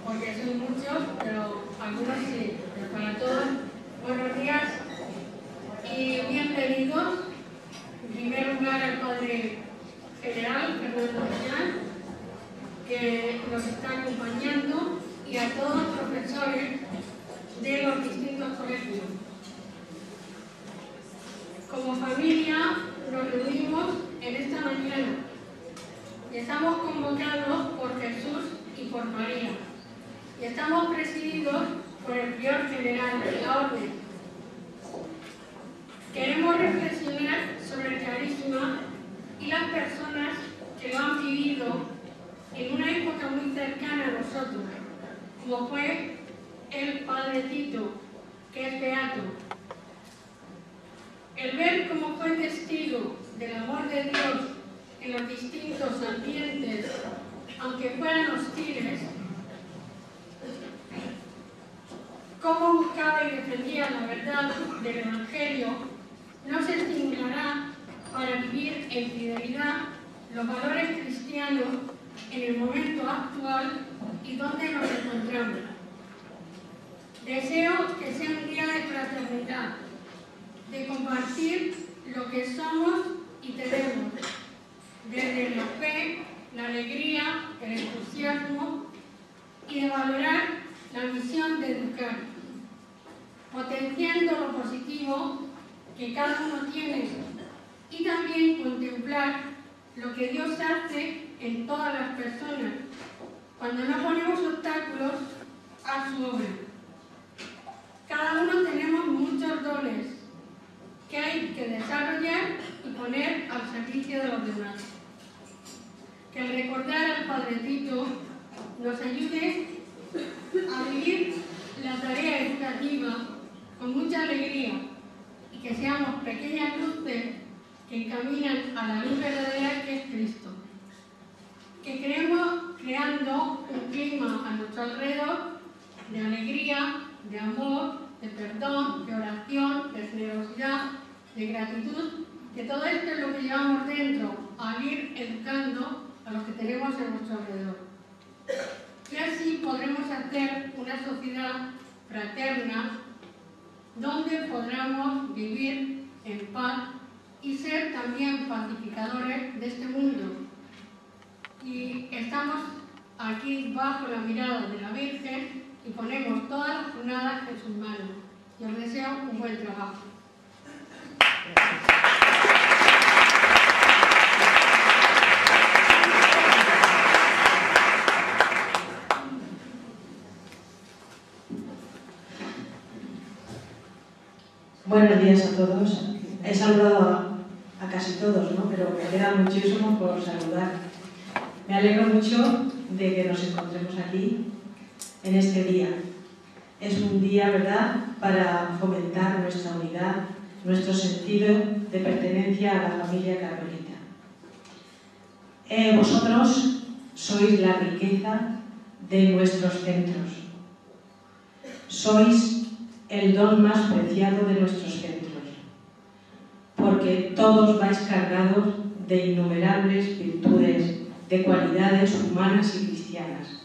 porque son muchos, pero algunos sí. Pero para todos, buenos días y bienvenidos. En primer lugar al Padre General, Fernando Millán, que nos está acompañando, y a todos los profesores de los distintos colegios. Como familia nos reunimos en esta mañana y estamos convocados por Jesús y por María, y estamos presididos por el prior general de la orden. Queremos reflexionar sobre el carisma y las personas que lo han vivido en una época muy cercana a nosotros, como fue el Padre Tito, que es beato. El ver cómo fue testigo del amor de Dios en los distintos ambientes, aunque fueran hostiles, cómo buscaba y defendía la verdad del Evangelio, nos estimulará para vivir en fidelidad los valores cristianos en el momento actual y donde nos encontramos. Deseo que sea un día de fraternidad, de compartir lo que somos y tenemos, desde la fe, la alegría, el entusiasmo, y de valorar la misión de educar, potenciando lo positivo que cada uno tiene, y también contemplar lo que Dios hace en todas las personas cuando no ponemos obstáculos a su obra. Cada uno tenemos muchos dones que hay que desarrollar y poner al servicio de los demás. Que al recordar al Padre Tito nos ayude a vivir la tarea educativa con mucha alegría, y que seamos pequeñas luces que encaminan a la luz verdadera que es Cristo. Que creemos creando un clima a nuestro alrededor de alegría, de amor, de perdón, de oración, de generosidad, de gratitud, que todo esto es lo que llevamos dentro al ir educando a los que tenemos a nuestro alrededor. Y así podremos hacer una sociedad fraterna donde podamos vivir en paz y ser también pacificadores de este mundo. Y estamos aquí bajo la mirada de la Virgen y ponemos todas las jornadas en sus manos. Y os deseo un buen trabajo. Buenos días a todos. He saludado a casi todos, ¿no? Pero me queda muchísimo por saludar. Me alegro mucho de que nos encontremos aquí en este día. Es un día, ¿verdad?, para fomentar nuestra unidad, nuestro sentido de pertenencia a la familia carmelita. Vosotros sois la riqueza de nuestros centros. Sois el don más preciado de nuestros centros, porque todos vais cargados de innumerables virtudes, de cualidades humanas y cristianas,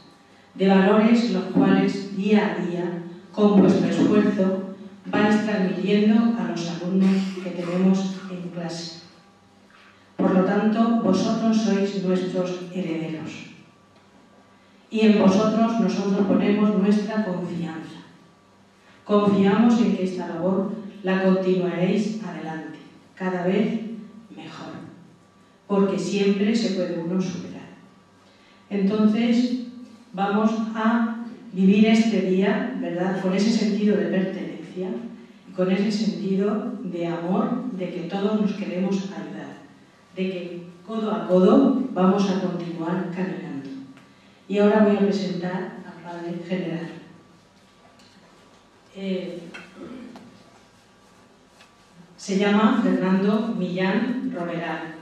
de valores los cuales día a día, con vuestro esfuerzo, vais transmitiendo a los alumnos que tenemos en clase. Por lo tanto, vosotros sois nuestros herederos. Y en vosotros nosotros ponemos nuestra confianza. Confiamos en que esta labor la continuaréis adelante, cada vez mejor, porque siempre se puede uno superar. Entonces, vamos a vivir este día, ¿verdad?, con ese sentido de pertenencia y con ese sentido de amor, de que todos nos queremos ayudar, de que codo a codo vamos a continuar caminando. Y ahora voy a presentar al Padre General. Se llama Fernando Millán Romeral,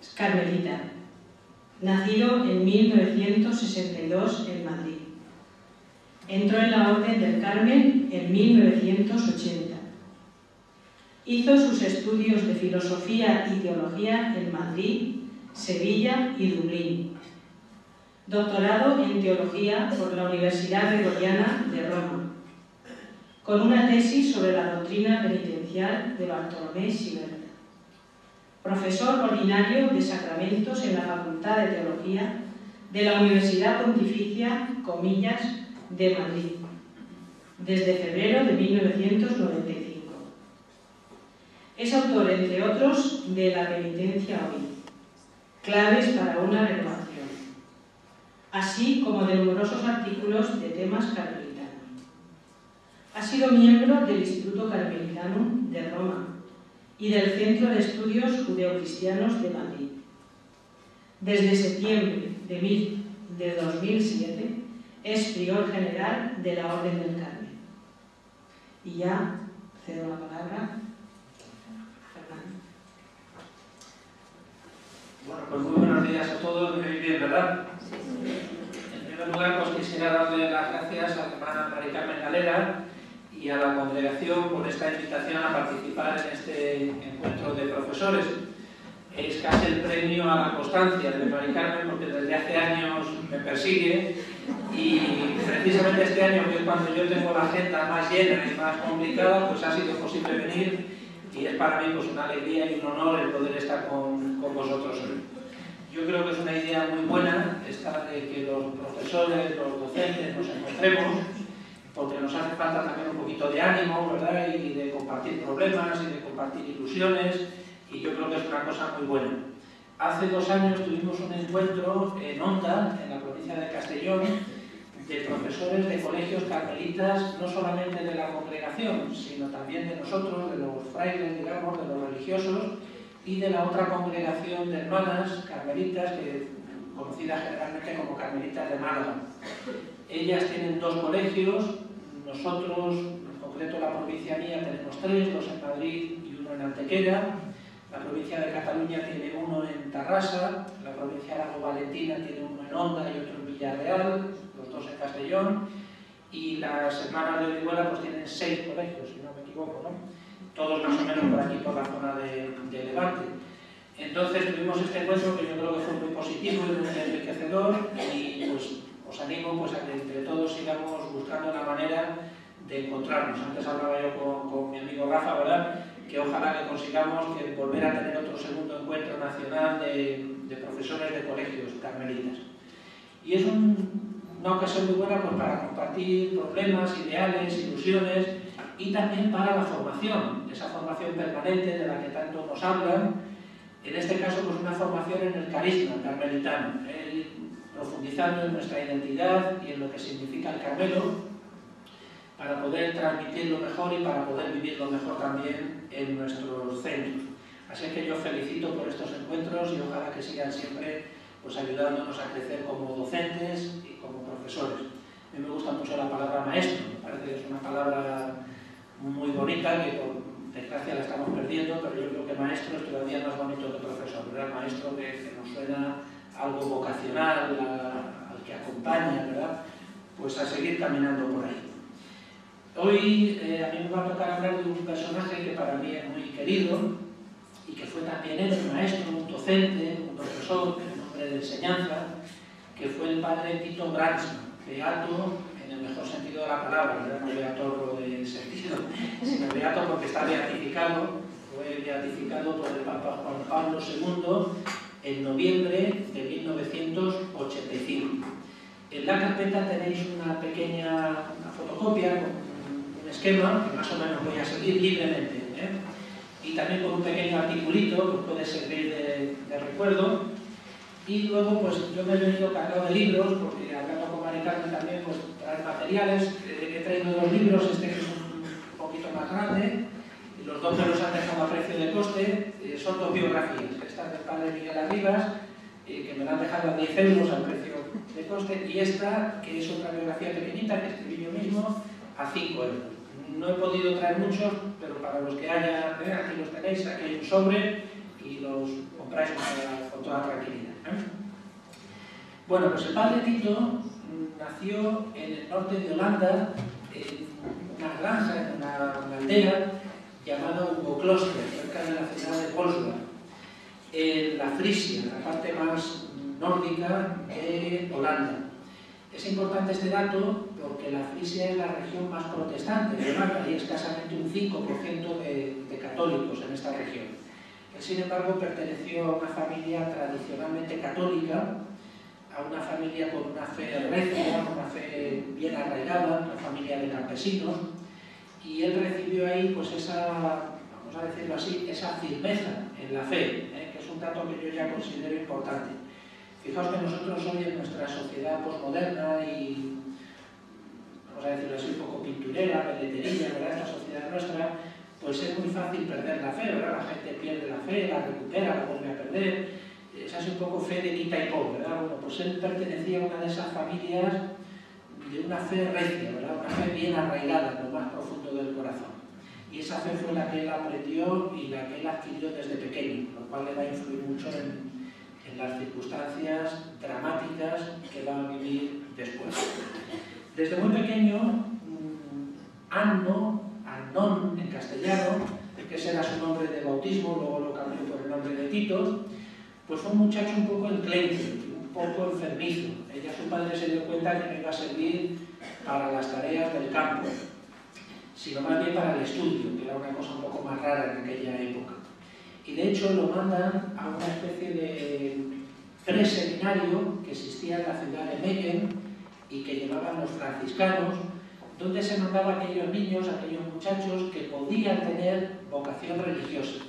es carmelita, nacido en 1962 en Madrid. Entró en la Orden del Carmen en 1980. Hizo sus estudios de filosofía y teología en Madrid, Sevilla y Dublín. doctorado en Teología por la Universidad Gregoriana de Roma, con una tesis sobre la doctrina penitencial de Bartolomé Siberta. Profesor ordinario de Sacramentos en la Facultad de Teología de la Universidad Pontificia, comillas, de Madrid, desde febrero de 1995. Es autor, entre otros, de La penitencia hoy, claves para una renovación, así como de numerosos artículos de temas carmelitanos. Ha sido miembro del Instituto Carmelitano de Roma y del Centro de Estudios Judeocristianos de Madrid. Desde septiembre de 2007 es prior general de la Orden del Carmen. Y ya cedo la palabra a Fernando. Bueno, pues muy buenos días a todos, me oís bien, ¿verdad? En primer lugar, pues quisiera darle las gracias a la hermana Mari Carmen Galera y a la congregación por esta invitación a participar en este encuentro de profesores. Es casi el premio a la constancia de Mari Carmen, porque desde hace años me persigue y precisamente este año, que es cuando yo tengo la agenda más llena y más complicada, pues ha sido posible venir y es para mí pues una alegría y un honor el poder estar con vosotros hoy. Yo creo que es una idea muy buena esta de que los profesores, los docentes nos encontremos, porque nos hace falta también un poquito de ánimo, ¿verdad? Y de compartir problemas y de compartir ilusiones, y yo creo que es una cosa muy buena. Hace 2 años tuvimos un encuentro en Onda, en la provincia de Castellón, de profesores de colegios carmelitas, no solamente de la congregación, sino también de nosotros, de los frailes, digamos, de los religiosos, y de la otra congregación de hermanas carmelitas, conocidas generalmente como Carmelitas de Málaga. Ellas tienen 2 colegios, nosotros, en concreto la provincia mía, tenemos 3, 2 en Madrid y 1 en Antequera. La provincia de Cataluña tiene 1 en Tarrasa, la provincia de Aragón-Valentina tiene 1 en Onda y otro en Villarreal, los 2 en Castellón, y las hermanas de Orihuela pues tienen 6 colegios, si no me equivoco, ¿no? Todos más o menos por aquí, por la zona de Levante. Entonces tuvimos este encuentro que yo creo que fue muy positivo y muy enriquecedor, y pues os animo pues, a que entre todos sigamos buscando la manera de encontrarnos. Antes hablaba yo con mi amigo Rafa, ¿verdad?, que ojalá que consigamos que volver a tener otro segundo encuentro nacional de profesores de colegios carmelitas. Y es una ocasión muy buena pues, para compartir problemas, ideales, ilusiones, y también para la formación, esa formación permanente de la que tanto nos hablan. En este caso, pues una formación en el carisma carmelitano, profundizando en nuestra identidad y en lo que significa el Carmelo, para poder transmitirlo mejor y para poder vivirlo mejor también en nuestros centros. Así que yo felicito por estos encuentros y ojalá que sigan siempre pues, ayudándonos a crecer como docentes y como profesores. A mí me gusta mucho la palabra maestro, me parece que es una palabra muy bonita que por desgracia la estamos perdiendo, pero yo creo que maestro es todavía más bonito que profesor, ¿verdad? Maestro que nos suena algo vocacional, al que acompaña, ¿verdad? Pues a seguir caminando por ahí. Hoy a mí me va a tocar hablar de un personaje que para mí es muy querido y que fue también él un maestro, un docente, un profesor, un hombre de enseñanza, que fue el padre Tito Brandsma, beato en el mejor sentido de la palabra, no beato de sentido, sino beato porque está beatificado, fue beatificado por el Papa Juan Pablo II en noviembre de 1985. En la carpeta tenéis una pequeña fotocopia con un esquema que más o menos voy a seguir libremente, y también con un pequeño articulito que puede servir de recuerdo. Y luego pues yo me he venido cargado de libros, porque hablando con Mari Carmen también pues traer materiales. He traído 2 libros, este que es un poquito más grande, y los 2 me los han dejado a precio de coste. Son 2 biografías, esta del padre Miguel Arribas, que me la han dejado a 10 euros al precio de coste, y esta, que es otra biografía pequeñita que escribí yo mismo, a 5 euros. No he podido traer muchos, pero para los que haya, aquí los tenéis, aquí hay un sobre y los compráis con toda tranquilidad. Bueno, pues el padre Tito nació en el norte de Holanda, en una granja, en una aldea llamada Hugo-Kloster, cerca de la ciudad de Wolfsburg, en la Frisia, la parte más nórdica de Holanda. Es importante este dato porque la Frisia es la región más protestante de Holanda, hay escasamente un 5% de católicos en esta región. Él, sin embargo, perteneció a una familia tradicionalmente católica, a una familia con una fe recia, una fe bien arraigada, una familia de campesinos, y él recibió ahí pues esa, vamos a decirlo así, esa firmeza en la fe, que es un dato que yo ya considero importante. Fijaos que nosotros hoy en nuestra sociedad posmoderna y, vamos a decirlo así, un poco pinturera, peleterilla, ¿verdad? Esta sociedad nuestra, pues es muy fácil perder la fe, ¿verdad? La gente pierde la fe, la recupera, la vuelve a perder. Esa es un poco fe de quita y pon, ¿verdad? Bueno, pues él pertenecía a una de esas familias de una fe recia, ¿verdad? Una fe bien arraigada en lo más profundo del corazón. Y esa fe fue la que él aprendió y la que él adquirió desde pequeño, lo cual le va a influir mucho en las circunstancias dramáticas que va a vivir después. Desde muy pequeño, Annon en castellano, que ese era su nombre de bautismo, luego lo cambió por el nombre de Tito, pues fue un muchacho un poco enclenque, un poco enfermizo. Ella, su padre, se dio cuenta que no iba a servir para las tareas del campo, sino más bien para el estudio, que era una cosa un poco más rara en aquella época. Y de hecho lo mandan a una especie de preseminario que existía en la ciudad de Megen y que llevaban los franciscanos, donde se mandaba a aquellos niños, a aquellos muchachos que podían tener vocación religiosa.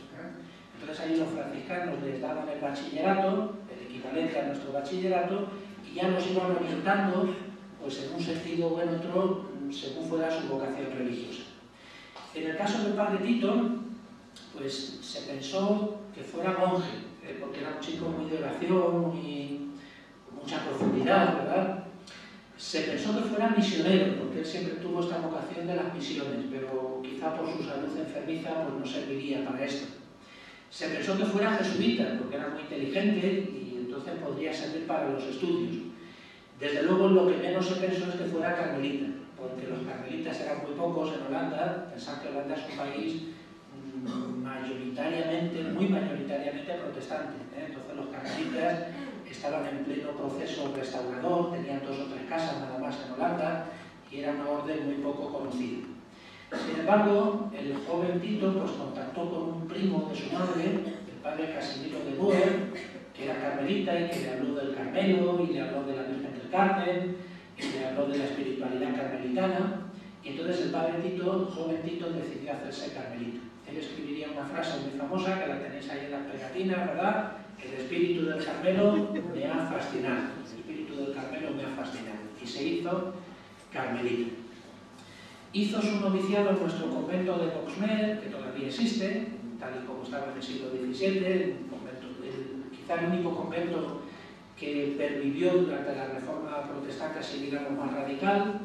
Entonces ahí los franciscanos les daban el bachillerato, el equivalente a nuestro bachillerato, y ya los iban orientando, pues en un sentido o en otro, según fuera su vocación religiosa. En el caso del padre Tito, pues se pensó que fuera monje, porque era un chico muy de oración, con mucha profundidad, ¿verdad? Se pensó que fuera misionero, porque él siempre tuvo esta vocación de las misiones, pero quizá por su salud enfermiza pues no serviría para esto. Se pensó que fuera jesuita, porque era muy inteligente y entonces podría servir para los estudios. Desde luego lo que menos se pensó es que fuera carmelita, porque los carmelitas eran muy pocos en Holanda. Pensad que Holanda es un país mayoritariamente, muy mayoritariamente protestante, Entonces los carmelitas estaban en pleno proceso restaurador, tenían 2 o 3 casas nada más en Holanda y era una orden muy poco conocida. Sin embargo, el joven Tito pues, contactó con un primo de su madre, el padre Casimiro de Boer, que era carmelita y que le habló del Carmelo y le habló de la Virgen del Carmen y le habló de la espiritualidad carmelitana. Y entonces el padre Tito, el joven Tito, decidió hacerse carmelita. Él escribiría una frase muy famosa, que la tenéis ahí en las pegatinas, ¿verdad? El espíritu del Carmelo me ha fascinado. El espíritu del Carmelo me ha fascinado. Y se hizo carmelita. Hizo su noviciado en nuestro convento de Boxmeer, que todavía existe, tal y como estaba en el siglo XVII, quizá el único convento que pervivió durante la Reforma Protestante, así digamos más radical.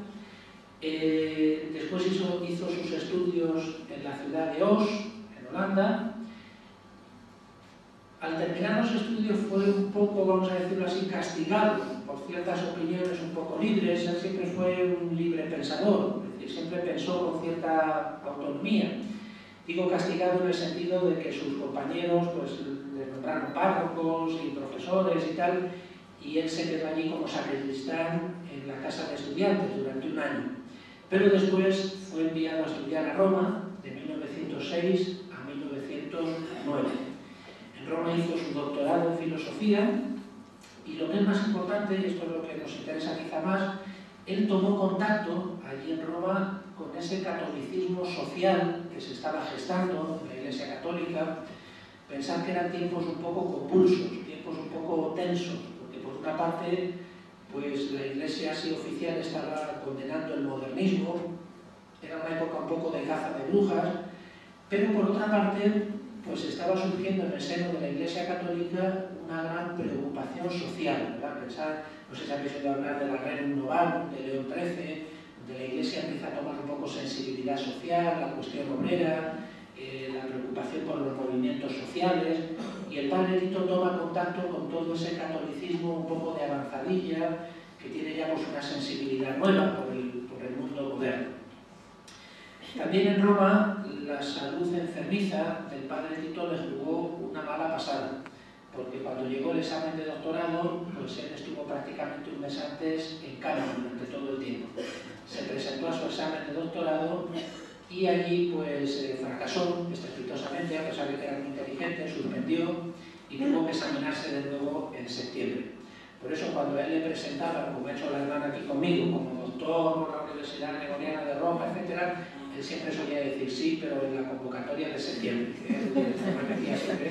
Después hizo sus estudios en la ciudad de Oss, en Holanda. Al terminar los estudios fue un poco, vamos a decirlo así, castigado por ciertas opiniones un poco libres. Él siempre fue un libre pensador, es decir, siempre pensó con cierta autonomía. Digo castigado en el sentido de que sus compañeros pues, le nombraron párrocos y profesores y tal, y él se quedó allí como sacristán en la casa de estudiantes durante un año. Pero después fue enviado a estudiar a Roma de 1906 a 1909. En Roma hizo su doctorado en filosofía y lo que es más importante, y esto es lo que nos interesa quizá más, él tomó contacto allí en Roma con ese catolicismo social que se estaba gestando en la Iglesia Católica. Pensar que eran tiempos un poco convulsos, tiempos un poco tensos, porque por una parte pues la Iglesia así oficial estaba condenando el modernismo, era una época un poco de caza de brujas, pero por otra parte pues estaba surgiendo en el seno de la Iglesia Católica una gran preocupación social, ¿verdad? Pensar, no sé si habéis oído hablar de la Rerum Novarum de León XIII, donde la Iglesia empieza a tomar un poco sensibilidad social, la cuestión obrera, la preocupación por los movimientos sociales, y el padre Tito toma contacto con todo ese catolicismo un poco de avanzadilla, que tiene ya pues, una sensibilidad nueva por el mundo moderno. También en Roma la salud enfermiza del padre Tito le jugó una mala pasada. porque cuando llegó el examen de doctorado, pues él estuvo prácticamente un mes antes en cama durante todo el tiempo. Se presentó a su examen de doctorado y allí pues fracasó estrepitosamente, a pesar de que era muy inteligente, suspendió y tuvo que examinarse de nuevo en septiembre. Por eso cuando a él le presentaban, como ha hecho la hermana aquí conmigo, como doctor por la Universidad Gregoriana de Roma, etc., él siempre solía decir sí, pero en la convocatoria de septiembre, que es lo que repetía siempre.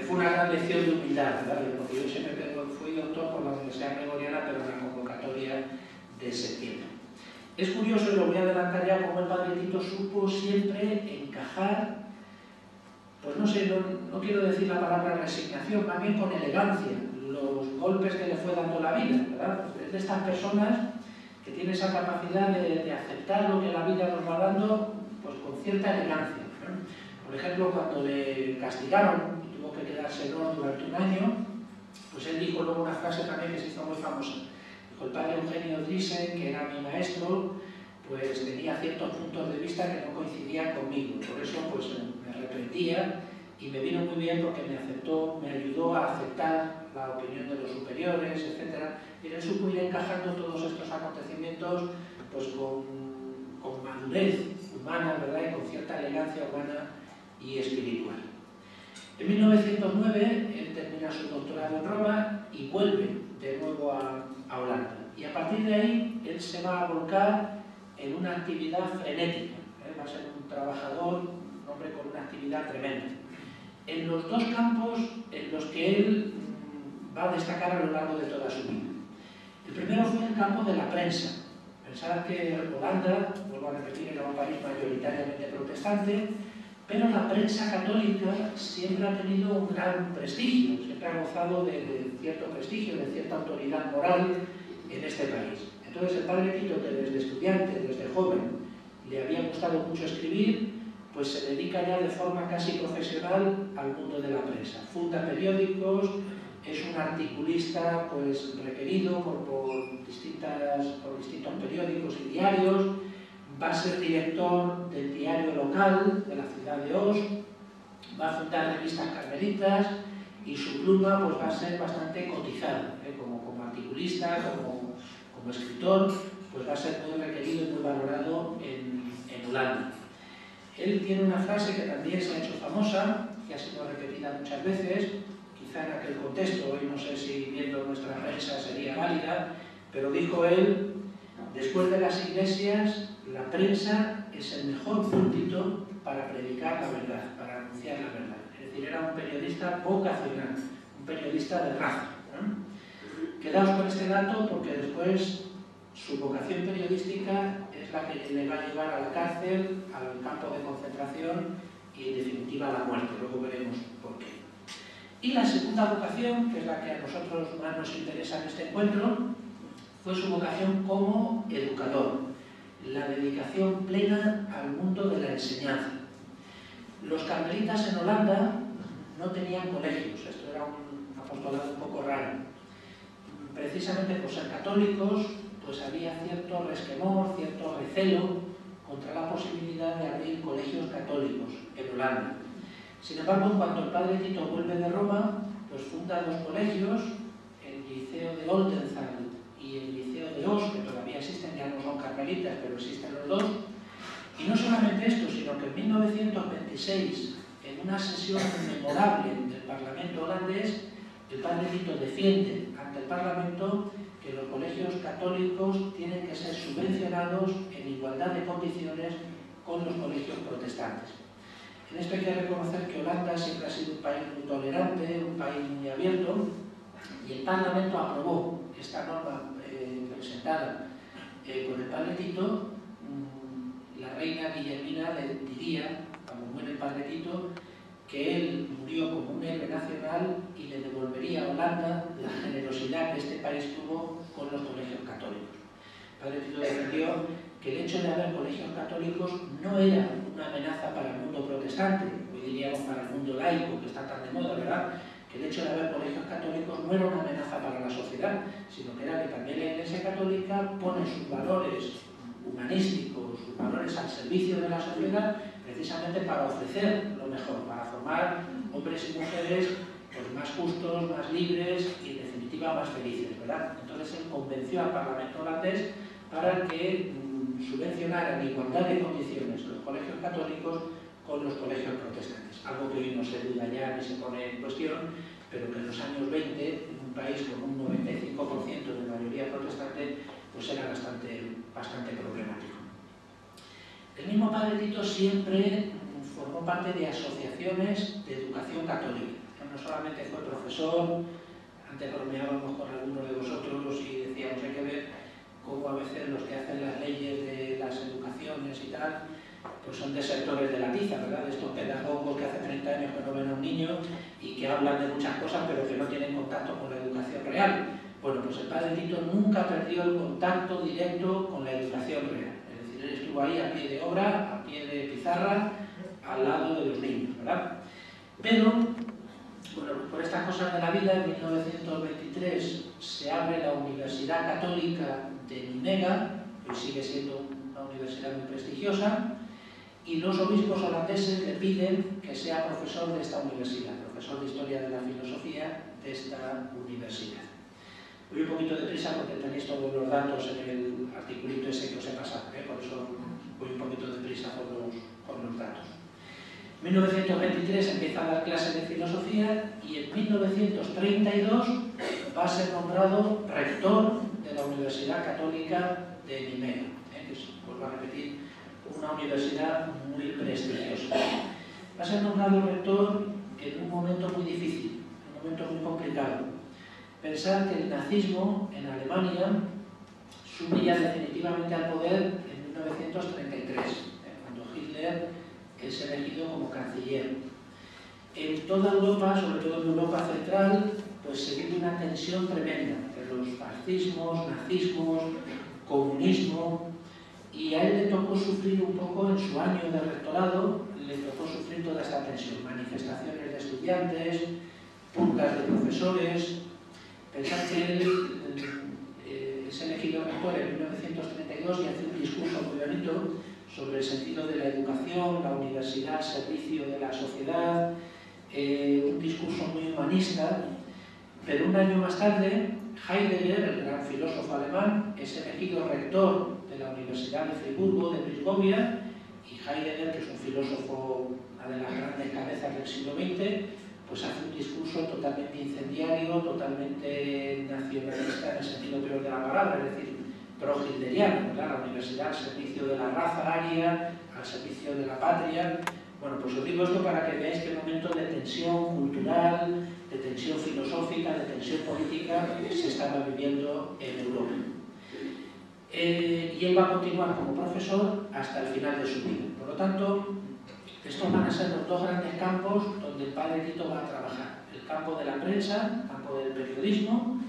Fue una gran lección de humildad, ¿verdad? Porque yo siempre fui doctor por la Universidad Gregoriana, pero en la convocatoria de septiembre. Es curioso, y lo voy a adelantar ya, cómo el padre Tito supo siempre encajar, pues no sé, no quiero decir la palabra resignación, más bien con elegancia, los golpes que le fue dando la vida, ¿verdad? Es de estas personas que tienen esa capacidad de aceptar lo que la vida nos va dando, pues con cierta elegancia, ¿no? Por ejemplo, cuando le castigaron y tuvo que quedarse en Ors durante un año, pues él dijo luego una frase también que se hizo muy famosa. Dijo: el padre Eugenio Driessen, que era mi maestro, pues tenía ciertos puntos de vista que no coincidían conmigo. Por eso pues me arrepentía y me vino muy bien porque me aceptó, me ayudó a aceptar la opinión de los superiores, etc. Y él supo ir encajando todos estos acontecimientos pues con madurez humana, ¿verdad? Y con cierta elegancia humana y espiritual. En 1909 él termina su doctorado en Roma y vuelve de nuevo a Holanda. Y a partir de ahí él se va a volcar en una actividad frenética. Va a ser un trabajador, un hombre con una actividad tremenda. En los dos campos en los que él va a destacar a lo largo de toda su vida. El primero fue el campo de la prensa. Pensad que Holanda, vuelvo a repetir, era un país mayoritariamente protestante, pero la prensa católica siempre ha tenido un gran prestigio, siempre ha gozado de cierto prestigio, de cierta autoridad moral en este país. Entonces el padre Tito, que desde estudiante, desde joven, le había gustado mucho escribir, pues se dedica ya de forma casi profesional al mundo de la prensa. Funda periódicos, es un articulista pues requerido por distintos periódicos y diarios, va a ser director del diario local de la ciudad de Os, va a fundar revistas carmelitas y su pluma pues va a ser bastante cotizada, como articulista, como escritor, pues va a ser muy requerido y muy valorado en Holanda. Él tiene una frase que también se ha hecho famosa, que ha sido repetida muchas veces, quizá en aquel contexto, hoy no sé si viendo nuestra prensa sería válida, pero dijo él: después de las iglesias, la prensa es el mejor púlpito para predicar la verdad, para anunciar la verdad. Es decir, era un periodista vocacional, un periodista de raza, ¿no? Quedaos con este dato porque después su vocación periodística es la que le va a llevar a la cárcel, al campo de concentración y en definitiva a la muerte. Luego veremos por qué. Y la segunda vocación, que es la que a nosotros más nos interesa en este encuentro, fue su vocación como educador, la dedicación plena al mundo de la enseñanza. Los carmelitas en Holanda no tenían colegios, esto era un apostolado un poco raro. Precisamente por ser católicos, pues había cierto resquemor, cierto recelo contra la posibilidad de abrir colegios católicos en Holanda. Sin embargo, cuando el padre Tito vuelve de Roma, pues funda dos colegios, el Liceo de Oldenzaal y el Liceo de Os, que todavía existen, ya no son carmelitas, pero existen los dos. Y no solamente esto, sino que en 1926, en una sesión memorable del Parlamento holandés, el padre Tito defiende ante el Parlamento que los colegios católicos tienen que ser subvencionados en igualdad de condiciones con los colegios protestantes. En esto hay que reconocer que Holanda siempre ha sido un país muy tolerante, un país muy abierto, y el Parlamento aprobó esta norma presentada por el padre Tito. La reina Guillermina le diría, cuando muere el padre Tito, que él murió como un héroe nacional y le devolvería a Holanda la generosidad que este país tuvo con los colegios católicos. El padre Tito defendió que el hecho de haber colegios católicos no era una amenaza para el mundo protestante, hoy diríamos para el mundo laico, que está tan de moda, ¿verdad? Que el hecho de haber colegios católicos no era una amenaza para la sociedad, sino que era que también la Iglesia Católica pone sus valores humanísticos, sus valores al servicio de la sociedad, precisamente para ofrecer lo mejor, para formar hombres y mujeres pues más justos, más libres y en definitiva más felices, ¿verdad? Entonces él convenció al Parlamento holandés para que subvencionara en igualdad de condiciones los colegios católicos con los colegios protestantes, algo que hoy no se duda ya ni se pone en cuestión, pero que en los años 20, en un país con un 95% de mayoría protestante, pues era bastante problemático. El mismo padre Tito siempre formó parte de asociaciones de educación católica. No solamente fue profesor, antes bromeábamos con algunos de vosotros y decíamos, hay que ver cómo a veces los que hacen las leyes de las educaciones y tal, pues son desertores de la tiza, ¿verdad? De estos pedagogos que hace 30 años que no ven a un niño y que hablan de muchas cosas pero que no tienen contacto con la educación real. Bueno, pues el padre Tito nunca perdió el contacto directo con la educación real. Es decir, él estuvo ahí a pie de obra, a pie de pizarra, al lado de los niños, ¿verdad? Pero, bueno, por estas cosas de la vida, en 1923 se abre la Universidad Católica de Nimega, que sigue siendo una universidad muy prestigiosa, y los obispos holandeses le piden que sea profesor de esta universidad, profesor de Historia de la Filosofía de esta universidad. Voy un poquito deprisa porque tenéis todos los datos en el articulito ese que os he pasado, por eso voy un poquito deprisa por los datos. En 1923 empieza a dar clases de filosofía y en 1932 va a ser nombrado rector de la Universidad Católica de Nimega, que es, vuelvo a repetir, una universidad muy prestigiosa. Va a ser nombrado rector en un momento muy difícil, un momento muy complicado. Pensar que el nazismo en Alemania sube ya definitivamente al poder en 1933, cuando Hitler es elegido como canciller. En toda Europa, sobre todo en Europa central, pues se vive una tensión tremenda entre los fascismos, nazismos, comunismo, y a él le tocó sufrir un poco en su año de rectorado, le tocó sufrir toda esta tensión, manifestaciones de estudiantes, purgas de profesores. Pensad que él es elegido rector en 1932 y hace un discurso muy bonito sobre el sentido de la educación, la universidad al servicio de la sociedad, un discurso muy humanista, pero un año más tarde Heidegger, el gran filósofo alemán, es elegido rector de la Universidad de Friburgo, de Brisgovia, y Heidegger, que es un filósofo, una de las grandes cabezas del siglo XX, pues hace un discurso totalmente incendiario, totalmente nacionalista en el sentido peor de la palabra, es decir, pro-hilderiano, ¿verdad? La universidad al servicio de la raza aria, al servicio de la patria. Bueno, pues os digo esto para que veáis qué momento de tensión cultural, de tensión filosófica, de tensión política se estaba viviendo en Europa. Y él va a continuar como profesor hasta el final de su vida. Por lo tanto, estos van a ser los dos grandes campos donde el padre Tito va a trabajar. El campo de la prensa, el campo del periodismo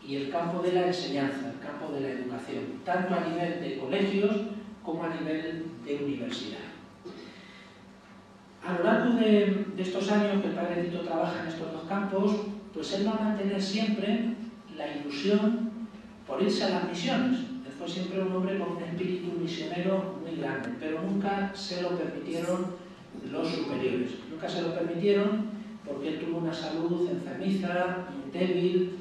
y el campo de la enseñanza, el campo de la educación, tanto a nivel de colegios como a nivel de universidad. A lo largo de estos años que el padre Tito trabaja en estos dos campos, pues él va a mantener siempre la ilusión por irse a las misiones. Él fue siempre un hombre con un espíritu misionero muy grande, pero nunca se lo permitieron los superiores. Nunca se lo permitieron porque él tuvo una salud enfermiza, débil,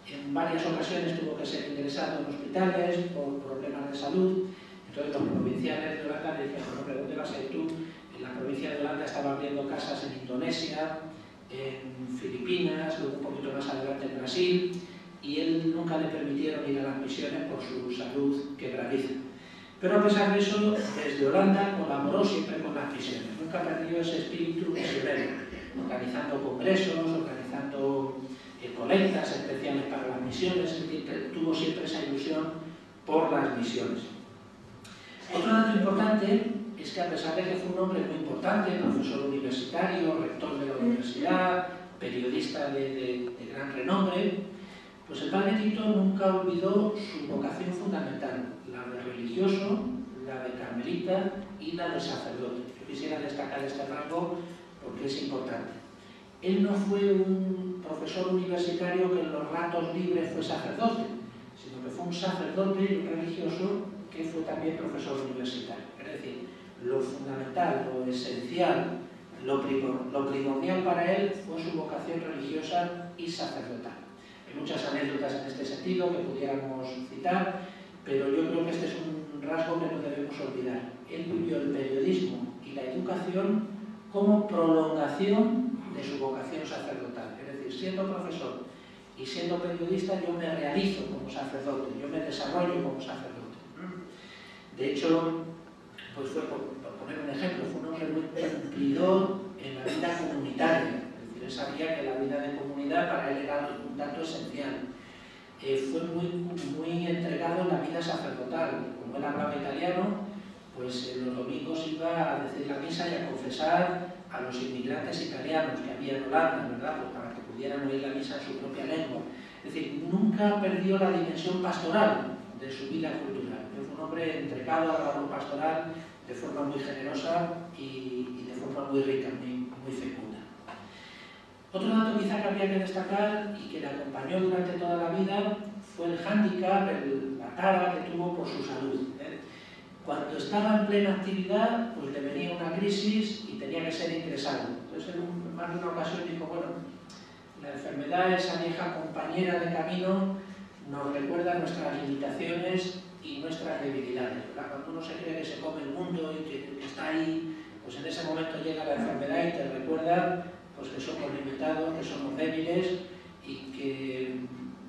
en varias ocasiones tuvo que ser ingresado en hospitales por problemas de salud. Entonces los provinciales de Holanda le dijeron, hombre, ¿dónde vas a ir tú? En la provincia de Holanda estaba abriendo casas en Indonesia, en Filipinas, luego un poquito más adelante en Brasil, y él nunca le permitieron ir a las misiones por su salud quebradiza. Pero a pesar de eso, desde Holanda colaboró siempre con las misiones. Nunca perdió ese espíritu misionero, organizando congresos, organizando colectas especiales para las misiones, es decir, tuvo siempre esa ilusión por las misiones. Otro dato importante es que a pesar de que fue un hombre muy importante, profesor universitario, rector de la universidad, periodista de gran renombre, pues el padre Tito nunca olvidó su vocación fundamental, la de religioso, la de carmelita y la de sacerdote. Yo quisiera destacar este rasgo porque es importante. Él no fue un profesor universitario que en los ratos libres fue sacerdote, sino que fue un sacerdote y un religioso que fue también profesor universitario. Es decir, lo fundamental, lo esencial lo primordial para él fue su vocación religiosa y sacerdotal. Hay muchas anécdotas en este sentido que pudiéramos citar, pero yo creo que este es un rasgo que no debemos olvidar. Él vivió el periodismo y la educación como prolongación de su vocación sacerdotal. Es decir, siendo profesor y siendo periodista, yo me realizo como sacerdote, yo me desarrollo como sacerdote. De hecho, pues fue, por poner un ejemplo, fue un hombre muy cumplidor en la vida comunitaria. Es decir, él sabía que la vida de comunidad para él era un dato esencial. Fue muy entregado en la vida sacerdotal. Como él hablaba italiano, pues los domingos iba a decir la misa y a confesar a los inmigrantes italianos que había en Holanda, ¿verdad? Pues para que pudieran oír la misa en su propia lengua. Es decir, nunca perdió la dimensión pastoral de su vida cultural. Fue un hombre entregado a la labor pastoral de forma muy generosa y de forma muy rica, muy fecunda. Otro dato quizá que habría que destacar y que le acompañó durante toda la vida fue el hándicap, la tara que tuvo por su salud. Cuando estaba en plena actividad, pues le venía una crisis y tenía que ser ingresado. Entonces, en más de una ocasión dijo, bueno, la enfermedad, esa vieja compañera de camino, nos recuerda nuestras limitaciones y nuestras debilidades, ¿verdad? Cuando uno se cree que se come el mundo y que está ahí, pues en ese momento llega la enfermedad y te recuerda pues, que somos limitados, que somos débiles y que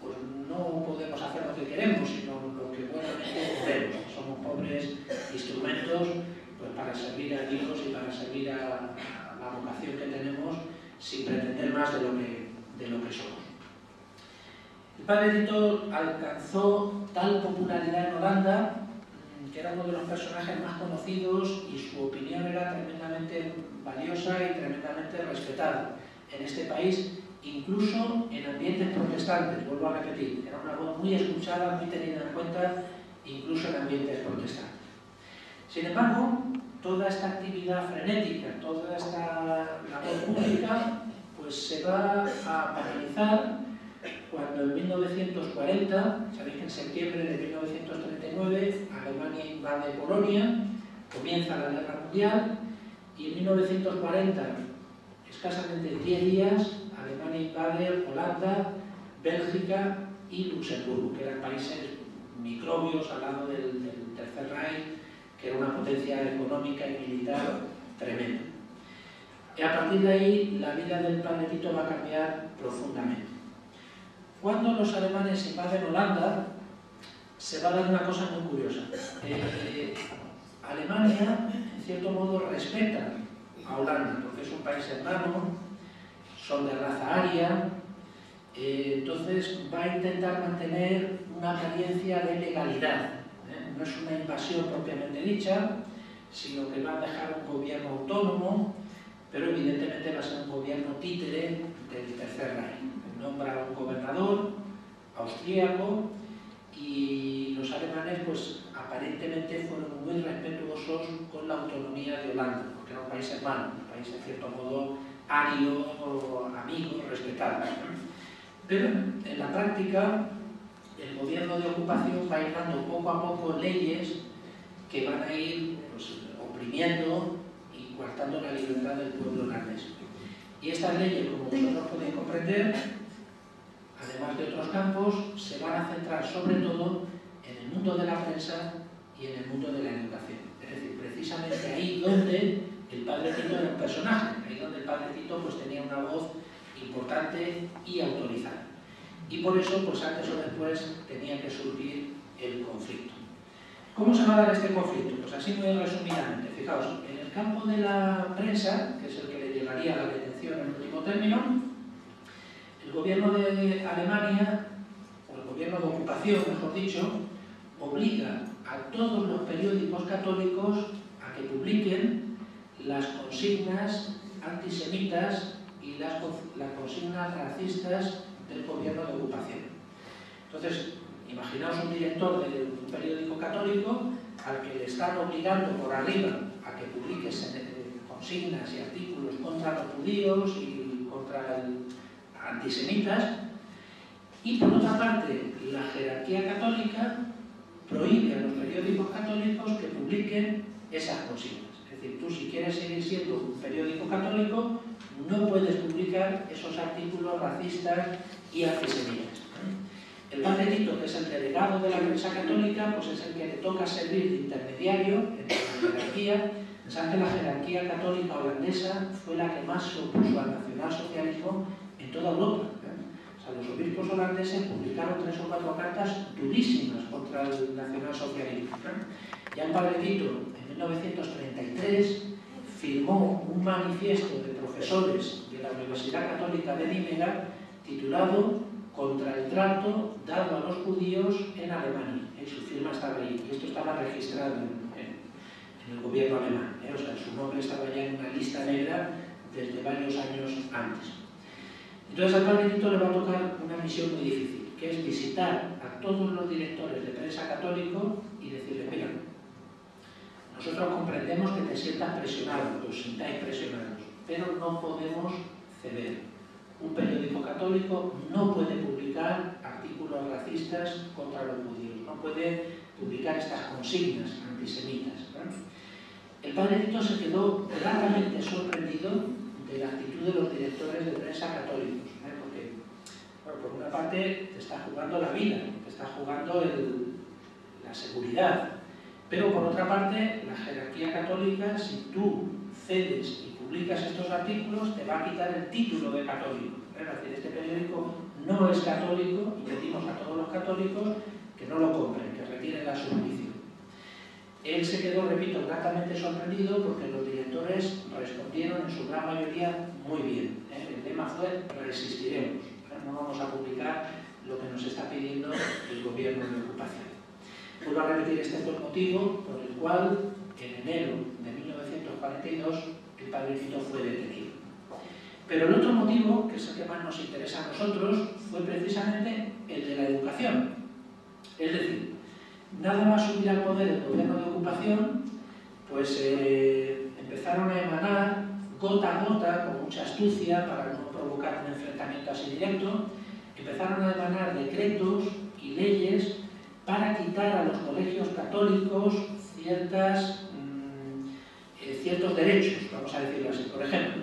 pues, no podemos hacer lo que queremos, sino lo que buenamente podemos. Somos pobres instrumentos pues, para servir a Dios y para servir a la vocación que tenemos sin pretender más de lo que somos. El padre Tito alcanzó tal popularidad en Holanda que era uno de los personajes más conocidos y su opinión era tremendamente valiosa y tremendamente respetada en este país, incluso en ambientes protestantes, vuelvo a repetir. Era una voz muy escuchada, muy tenida en cuenta, incluso en ambientes protestantes. Sin embargo, toda esta actividad frenética, toda esta labor pública, pues se va a paralizar cuando en 1940, sabéis que en septiembre de 1939, Alemania invade Polonia, comienza la Guerra Mundial, y en 1940, escasamente 10 días, Alemania invade Holanda, Bélgica y Luxemburgo, que eran países microbios al lado del Tercer Reich, que era una potencia económica y militar tremenda. Y a partir de ahí, la vida del padre Tito va a cambiar profundamente. Cuando los alemanes invaden Holanda, se va a dar una cosa muy curiosa. Alemania, en cierto modo, respeta a Holanda, porque es un país hermano, son de raza aria, entonces va a intentar mantener una apariencia de legalidad. No es una invasión propiamente dicha, sino que va a dejar un gobierno autónomo, pero evidentemente va a ser un gobierno títere del Tercer Reich. Nombra un gobernador austríaco y los alemanes pues aparentemente fueron muy respetuosos con la autonomía de Holanda, porque era un país hermano, un país en cierto modo ario, amigo, respetado. Pero en la práctica el gobierno de ocupación va a ir dando poco a poco leyes que van a ir pues, oprimiendo y coartando la libertad del pueblo holandés. Y estas leyes, como vosotros podéis comprender, además de otros campos, se van a centrar sobre todo en el mundo de la prensa y en el mundo de la educación. Es decir, precisamente ahí donde el padre Tito era un personaje, ahí donde el padre Tito pues, tenía una voz importante y autorizada. Y por eso, pues antes o después, tenía que surgir el conflicto. ¿Cómo se va a dar este conflicto? Pues así muy resumidamente. Fijaos, en el campo de la prensa, que es el que le llevaría a la detención en último término, el gobierno de Alemania, o el gobierno de ocupación, mejor dicho, obliga a todos los periódicos católicos a que publiquen las consignas antisemitas y las consignas racistas del gobierno de ocupación. Entonces, imaginaos un director de un periódico católico al que le están obligando por arriba a que publique consignas y artículos contra los judíos y contra antisemitas, y por otra parte la jerarquía católica prohíbe a los periódicos católicos que publiquen esas consignas. Es decir, tú si quieres seguir siendo un periódico católico, no puedes publicar esos artículos racistas y antisemitas. El padre Tito, que es el delegado de la prensa católica, pues es el que le toca servir de intermediario entre la jerarquía. Pensad que la jerarquía católica holandesa fue la que más se opuso al nacionalsocialismo en toda Europa. O sea, los obispos holandeses publicaron 3 o 4 cartas durísimas contra el nacionalsocialismo. Ya el padre Tito, en 1933, firmó un manifiesto de profesores de la Universidad Católica de Nimega titulado "Contra el trato dado a los judíos en Alemania". Y su firma estaba ahí, y esto estaba registrado en el gobierno alemán. O sea, su nombre estaba ya en una lista negra desde varios años antes. Entonces al padre Tito le va a tocar una misión muy difícil, que es visitar a todos los directores de prensa católico y decirles: mira, nosotros comprendemos que te sientas presionado, que os sintáis presionados, pero no podemos ceder. Un periódico católico no puede publicar artículos racistas contra los judíos, no puede publicar estas consignas antisemitas, ¿no? El padre Tito se quedó gratamente sorprendido de la actitud de los directores de prensa católicos, ¿no? Porque, bueno, por una parte te está jugando la vida, te está jugando la seguridad, pero por otra parte la jerarquía católica, si tú cedes y publicas estos artículos, te va a quitar el título de católico. Es decir, este periódico no es católico y pedimos a todos los católicos que no lo compren, que retiren la suscripción. Él se quedó, repito, gratamente sorprendido porque los directores respondieron en su gran mayoría muy bien. El lema fue: resistiremos, no vamos a publicar lo que nos está pidiendo el gobierno de ocupación. Vuelvo a repetir, este fue el motivo por el cual en enero de 1942 el padre Tito fue detenido. Pero el otro motivo, que es el que más nos interesa a nosotros, fue precisamente el de la educación. Es decir, nada más subir al poder el gobierno de ocupación, pues empezaron a emanar gota a gota, con mucha astucia para no provocar un enfrentamiento así directo, empezaron a emanar decretos y leyes para quitar a los colegios católicos ciertos derechos, vamos a decirlo así. Por ejemplo,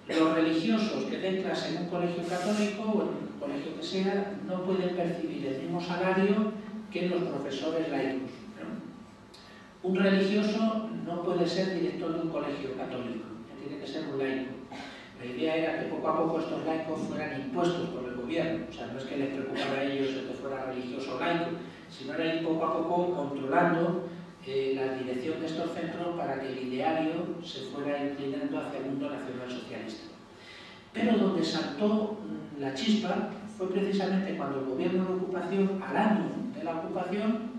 los religiosos que den clase en un colegio católico o en un colegio que sea no pueden percibir el mismo salario que los profesores laicos, ¿no? Un religioso no puede ser director de un colegio católico, tiene que ser un laico. La idea era que poco a poco estos laicos fueran impuestos por el gobierno, o sea, no es que les preocupara a ellos el que fuera religioso o laico, sino era ir poco a poco controlando la dirección de estos centros para que el ideario se fuera inclinando hacia el mundo nacionalsocialista. Pero donde saltó la chispa fue precisamente cuando el gobierno de ocupación, al año de la ocupación,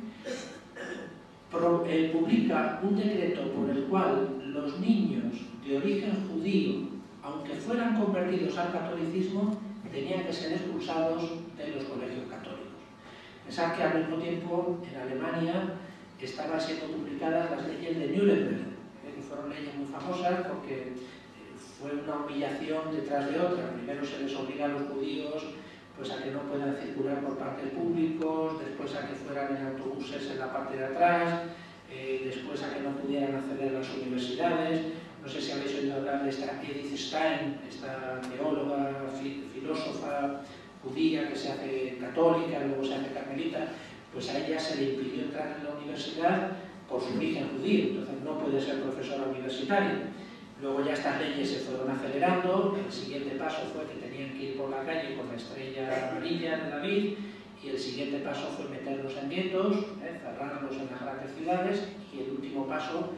publica un decreto por el cual los niños de origen judío, aunque fueran convertidos al catolicismo, tenían que ser expulsados de los colegios católicos. Pensad que al mismo tiempo en Alemania estaban siendo publicadas las leyes de Nuremberg, que fueron leyes muy famosas porque fue una humillación detrás de otra. Primero se les obliga a los judíos pues, a que no puedan circular por parques públicos, después a que fueran en autobuses en la parte de atrás, después a que no pudieran acceder a las universidades. No sé si habéis oído hablar de esta Edith Stein, esta teóloga, filósofa judía que se hace católica, luego se hace carmelita. Pues a ella se le impidió entrar en la universidad por su origen judío, entonces no puede ser profesora universitaria. Luego ya estas leyes se fueron acelerando, el siguiente paso fue que tenían que ir por la calle con la estrella amarilla de David, y el siguiente paso fue meterlos en guetos, cerrarlos en las grandes ciudades, y el último paso,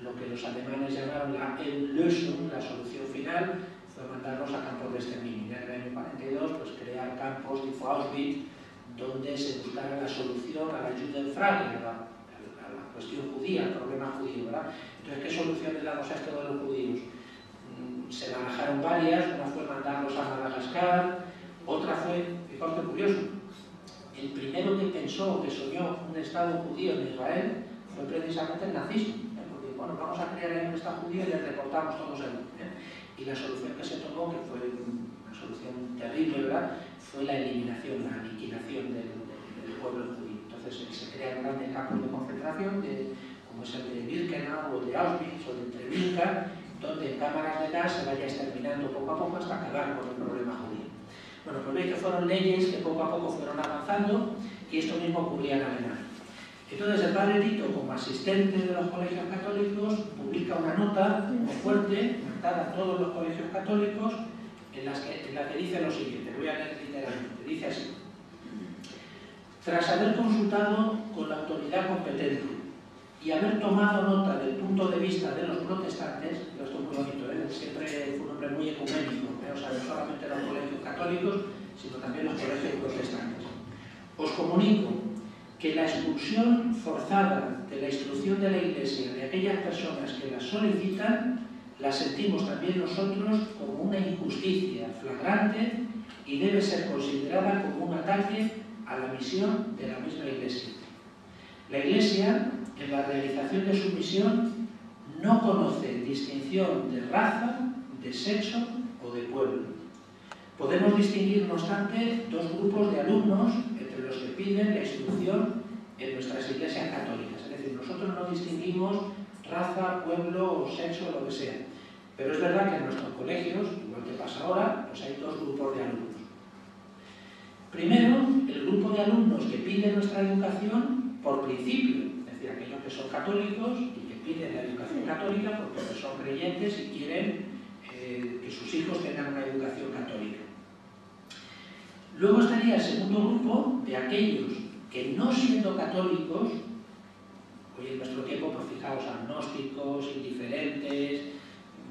lo que los alemanes llamaron la Endlösung, la solución final, fue mandarlos a campos de exterminio. Ya en el año 42, pues crear campos tipo Auschwitz, donde se buscara la solución a la Judenfrage, a la cuestión judía, al problema judío, ¿verdad? Entonces, ¿qué solución le damos a esto de los judíos? Se barajaron varias, una fue mandarlos a Madagascar, otra fue, fijaos qué curioso, el primero que pensó, que soñó un Estado judío en Israel, fue precisamente el nazismo, porque, bueno, vamos a crear ahí un Estado judío y les recortamos todos el Y la solución que se tomó, que fue una solución terrible, ¿verdad?, fue la eliminación, la aniquilación del pueblo judío. Entonces se crean grandes campos de concentración, como como es el de Birkenau o de Auschwitz o de Treblinka, donde en cámaras de gas se vaya exterminando poco a poco hasta acabar con el problema judío. Bueno, pues veis que fueron leyes que poco a poco fueron avanzando y esto mismo ocurría en Alemania. Entonces el padre Tito, como asistente de los colegios católicos, publica una nota muy fuerte, mandada a todos los colegios católicos, en la que dice lo siguiente, voy a leer literalmente, dice así: tras haber consultado con la autoridad competente y haber tomado nota del punto de vista de los protestantes, esto es muy bonito, siempre fue un hombre muy ecuménico, o sea, no solamente los colegios católicos, sino también los colegios protestantes. Os comunico que la expulsión forzada de la instrucción de la Iglesia de aquellas personas que la solicitan, la sentimos también nosotros como una injusticia flagrante y debe ser considerada como un ataque a la misión de la misma Iglesia. La Iglesia, en la realización de su misión, no conoce distinción de raza, de sexo o de pueblo. Podemos distinguir, no obstante, dos grupos de alumnos entre los que piden la instrucción en nuestras iglesias católicas. Es decir, nosotros no distinguimos raza, pueblo o sexo o lo que sea. Pero es verdad que en nuestros colegios, igual que pasa ahora, pues hay dos grupos de alumnos. Primero, el grupo de alumnos que pide nuestra educación por principio, es decir, aquellos que son católicos y que piden la educación católica porque son creyentes y quieren que sus hijos tengan una educación católica. Luego estaría el segundo grupo de aquellos que, no siendo católicos, hoy en nuestro tiempo, pues fijaos, agnósticos, indiferentes,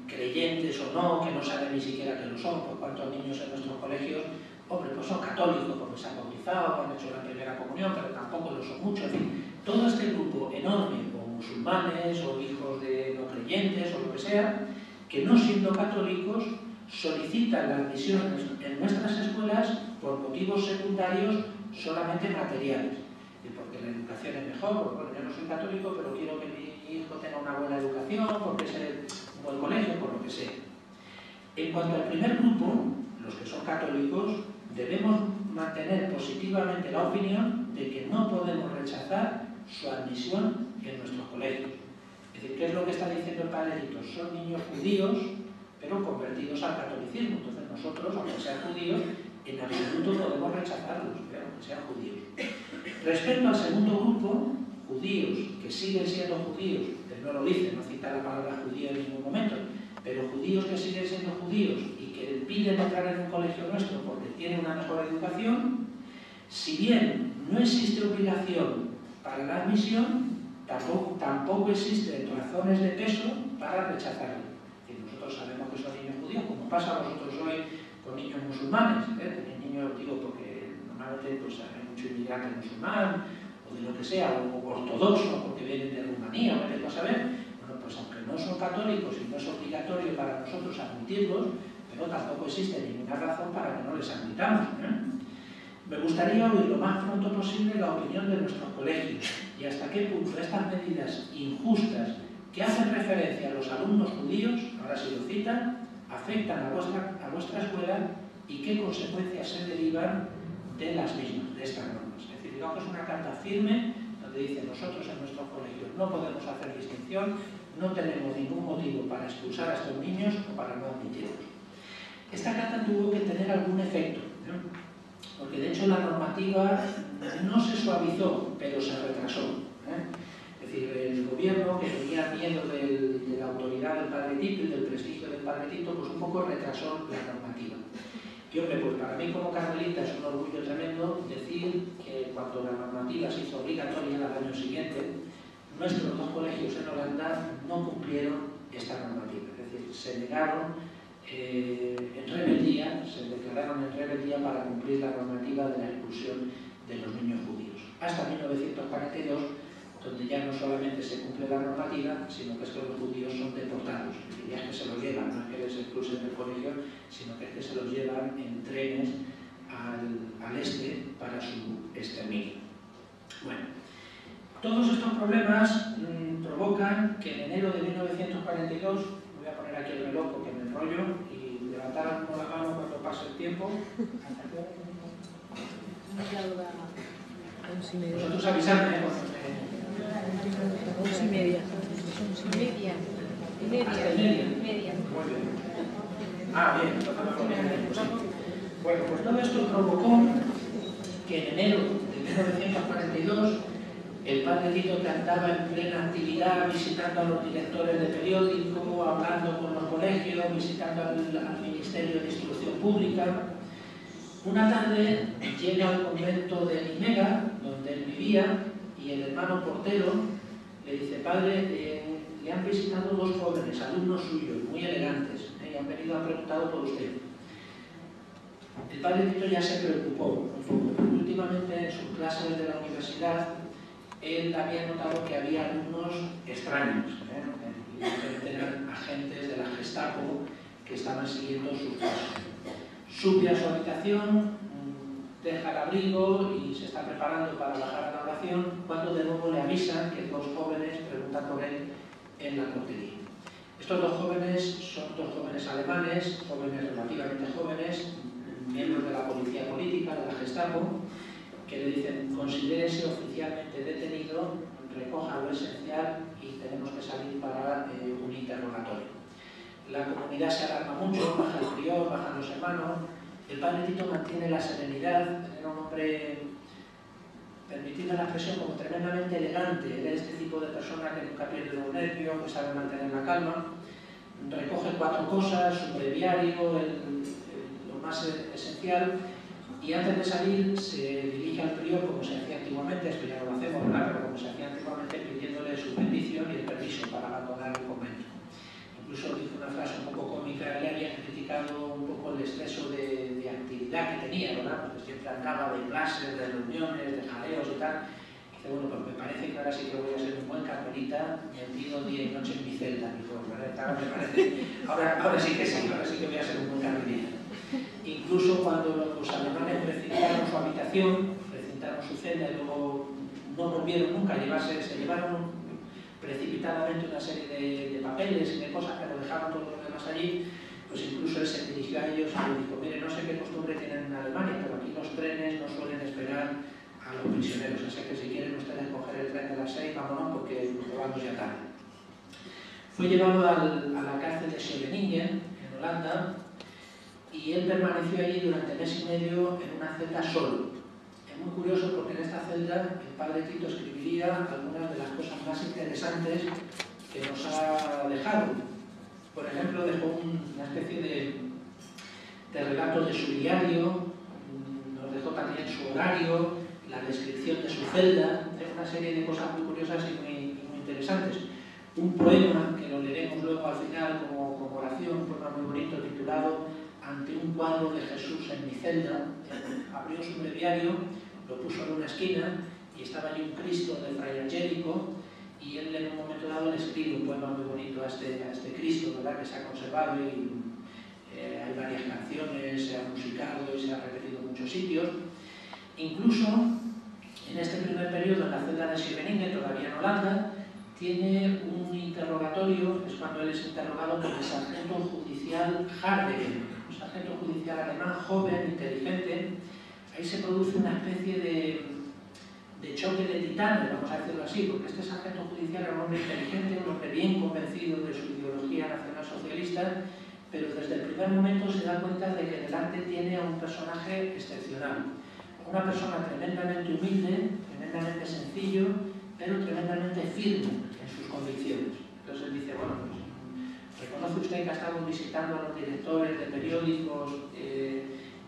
creyentes o no, que no saben ni siquiera que lo son, por cuántos niños en nuestros colegios, hombre, pues son católicos porque se han bautizado, han hecho la primera comunión, pero tampoco lo son muchos. En fin, todo este grupo enorme, o musulmanes, o hijos de no creyentes, o lo que sea, que no siendo católicos, solicitan la admisión en nuestras escuelas por motivos secundarios solamente materiales. Porque la educación es mejor, porque bueno, yo no soy católico, pero quiero que mi hijo tenga una buena educación, porque es un buen colegio, por lo que sea. En cuanto al primer grupo, los que son católicos, debemos mantener positivamente la opinión de que no podemos rechazar su admisión en nuestros colegios. Es decir, ¿qué es lo que está diciendo el padre Tito? Son niños judíos, pero convertidos al catolicismo. Entonces nosotros, aunque sean judíos, en absoluto podemos rechazarlos, aunque sean judíos. Respecto al segundo grupo, judíos que siguen siendo judíos, él no lo dice, no cita la palabra judío en ningún momento, pero judíos que siguen siendo judíos y que piden entrar en un colegio nuestro porque tienen una mejor educación, si bien no existe obligación para la admisión, tampoco existen razones de peso para rechazarlo. Nosotros sabemos que son niños judíos, como pasa a nosotros hoy con niños musulmanes. Niños, digo, porque normalmente pues, hay mucho inmigrante musulmán, o de lo que sea, o ortodoxo, porque vienen de Rumanía, o vete a saber. Bueno, pues aunque no son católicos y no es obligatorio para nosotros admitirlos, pero tampoco existe ninguna razón para que no les admitamos. Me gustaría oír lo más pronto posible la opinión de nuestros colegios y hasta qué punto estas medidas injustas que hacen referencia a los alumnos judíos, ahora sí lo citan, afectan a vuestra escuela y qué consecuencias se derivan de las mismas, de estas normas. Es decir, digamos que es una carta firme donde dice nosotros en nuestros colegios no podemos hacer distinción, no tenemos ningún motivo para expulsar a estos niños o para no admitirlos. Esta carta tuvo que tener algún efecto, ¿no? Porque de hecho la normativa no se suavizó, pero se retrasó. Es decir, el gobierno, que tenía miedo de la autoridad del padre Tito y del prestigio del padre Tito, pues un poco retrasó la normativa. Y hombre, pues para mí como carmelita es un orgullo tremendo decir que cuando la normativa se hizo obligatoria al año siguiente, nuestros dos colegios en Holanda no cumplieron esta normativa. Es decir, se negaron en rebeldía, se declararon en rebeldía para cumplir la normativa de la expulsión de los niños judíos. Hasta 1942, donde ya no solamente se cumple la normativa, sino que es que los judíos son deportados. Es decir, ya es que se los llevan, no es que les expulsen del colegio, sino que es que se los llevan en trenes al este para su exterminio. Bueno, todos estos problemas provocan que en enero de 1942, voy a poner aquí el reloj porque me enrollo, y levantar la mano cuando pase el tiempo. Vosotros avisadme. 11:30. Hasta el medio. Muy bien. Bien, tocando con el medio, sí. Bueno, pues todo esto provocó que en enero de 1942 el padre Tito, que andaba en plena actividad visitando a los directores de periódico, hablando con los colegios, visitando al Ministerio de Instrucción Pública, una tarde llega al convento de Nimega, donde él vivía, y el hermano portero le dice: padre, le han visitado dos jóvenes, alumnos suyos, muy elegantes, y han venido a preguntar por usted. El padre Tito ya se preocupó un poco, porque últimamente en sus clases de la universidad él había notado que había alumnos extraños, eran agentes de la Gestapo que estaban siguiendo sus pasos. Sube a su habitación, deja el abrigo y se está preparando para bajar a la oración, cuando de nuevo le avisan que dos jóvenes preguntan por él en la portería. Estos dos jóvenes son dos jóvenes alemanes, jóvenes relativamente jóvenes, miembros de la policía política, de la Gestapo, que le dicen: considérese oficialmente detenido, recoja lo esencial y tenemos que salir para un interrogatorio. La comunidad se alarma mucho, baja el prior, bajan los hermanos. El padre Tito mantiene la serenidad, era un hombre, permitidme la expresión, como tremendamente elegante. Era este tipo de persona que nunca pierde los nervios, que sabe mantener la calma. Recoge cuatro cosas: su breviario, lo más esencial, y antes de salir se dirige al prior, como se hacía antiguamente, esto ya no lo hacemos, ¿verdad?, pero como se hacía antiguamente, pidiéndole su bendición y el permiso para abandonar el convento. Incluso dice una frase un poco cómica: le había criticado un poco el exceso de actividad que tenía, ¿verdad?, porque siempre andaba de clases, de reuniones, de jaleos y tal. Dice: bueno, pues me parece que ahora sí que voy a ser un buen carmelita, metido día y noche en mi celda. Dijo, ¿verdad? Me parece, ahora sí que voy a ser un buen carmelita. Incluso cuando los alemanes recintaron su habitación, recintaron su celda y luego no volvieron nunca a llevarse, se llevaron precipitadamente una serie de papeles y de cosas, que lo dejaron todos los demás allí, pues incluso él se dirigió a ellos y les dijo: mire, no sé qué costumbre tienen en Alemania, pero aquí los trenes no suelen esperar a los prisioneros, así que si quieren ustedes coger el tren de las 6, vámonos, porque vamos ya tarde. Fue llevado a la cárcel de Scheveningen, en Holanda, y él permaneció allí durante mes y medio en una celda solo. Es muy curioso porque en esta celda el padre Tito escribiría algunas de las cosas más interesantes que nos ha dejado. Por ejemplo, dejó una especie de relato de su diario, nos dejó también su horario, la descripción de su celda, una serie de cosas muy curiosas y muy interesantes. Un poema que lo leeremos luego al final como oración, un poema muy bonito titulado Ante un cuadro de Jesús en mi celda. Abrió su breviario, lo puso en una esquina y estaba allí un Cristo de Fray Angélico, y él en un momento dado le escribe un poema muy bonito a este Cristo, ¿verdad?, que se ha conservado y hay varias canciones, se ha musicado y se ha repetido en muchos sitios. Incluso en este primer periodo, en la celda de Scheveningen, todavía en Holanda, tiene un interrogatorio, es cuando él es interrogado por el sargento judicial Hardegen, un sargento judicial alemán joven, inteligente. Ahí se produce una especie de choque de titanes, vamos a decirlo así, porque este sargento judicial era un hombre inteligente, un hombre bien convencido de su ideología nacionalsocialista, pero desde el primer momento se da cuenta de que delante tiene a un personaje excepcional, una persona tremendamente humilde, tremendamente sencillo, pero tremendamente firme en sus convicciones. Entonces él dice: bueno, pues reconoce usted que ha estado visitando a los directores de periódicos,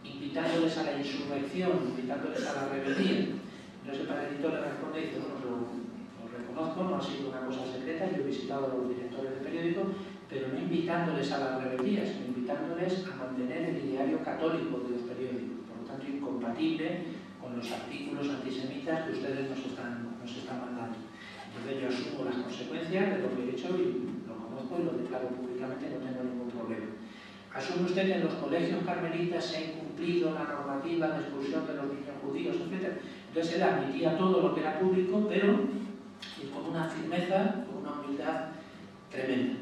invitándoles a la insurrección, invitándoles a la rebeldía. Entonces el padre Tito le responde y dice: bueno, lo reconozco, no ha sido una cosa secreta, yo he visitado a los directores de periódicos, pero no invitándoles a la rebeldía, sino invitándoles a mantener el ideario católico de los periódicos, por lo tanto incompatible con los artículos antisemitas que ustedes nos están mandando. Entonces yo asumo las consecuencias de lo que he hecho y lo conozco y lo declaro públicamente, no tengo ningún problema. ¿Asume usted que en los colegios carmelitas se ha incumplido la normativa de expulsión de los niños judíos, etc.? Entonces él admitía todo lo que era público, pero con una firmeza, con una humildad tremenda.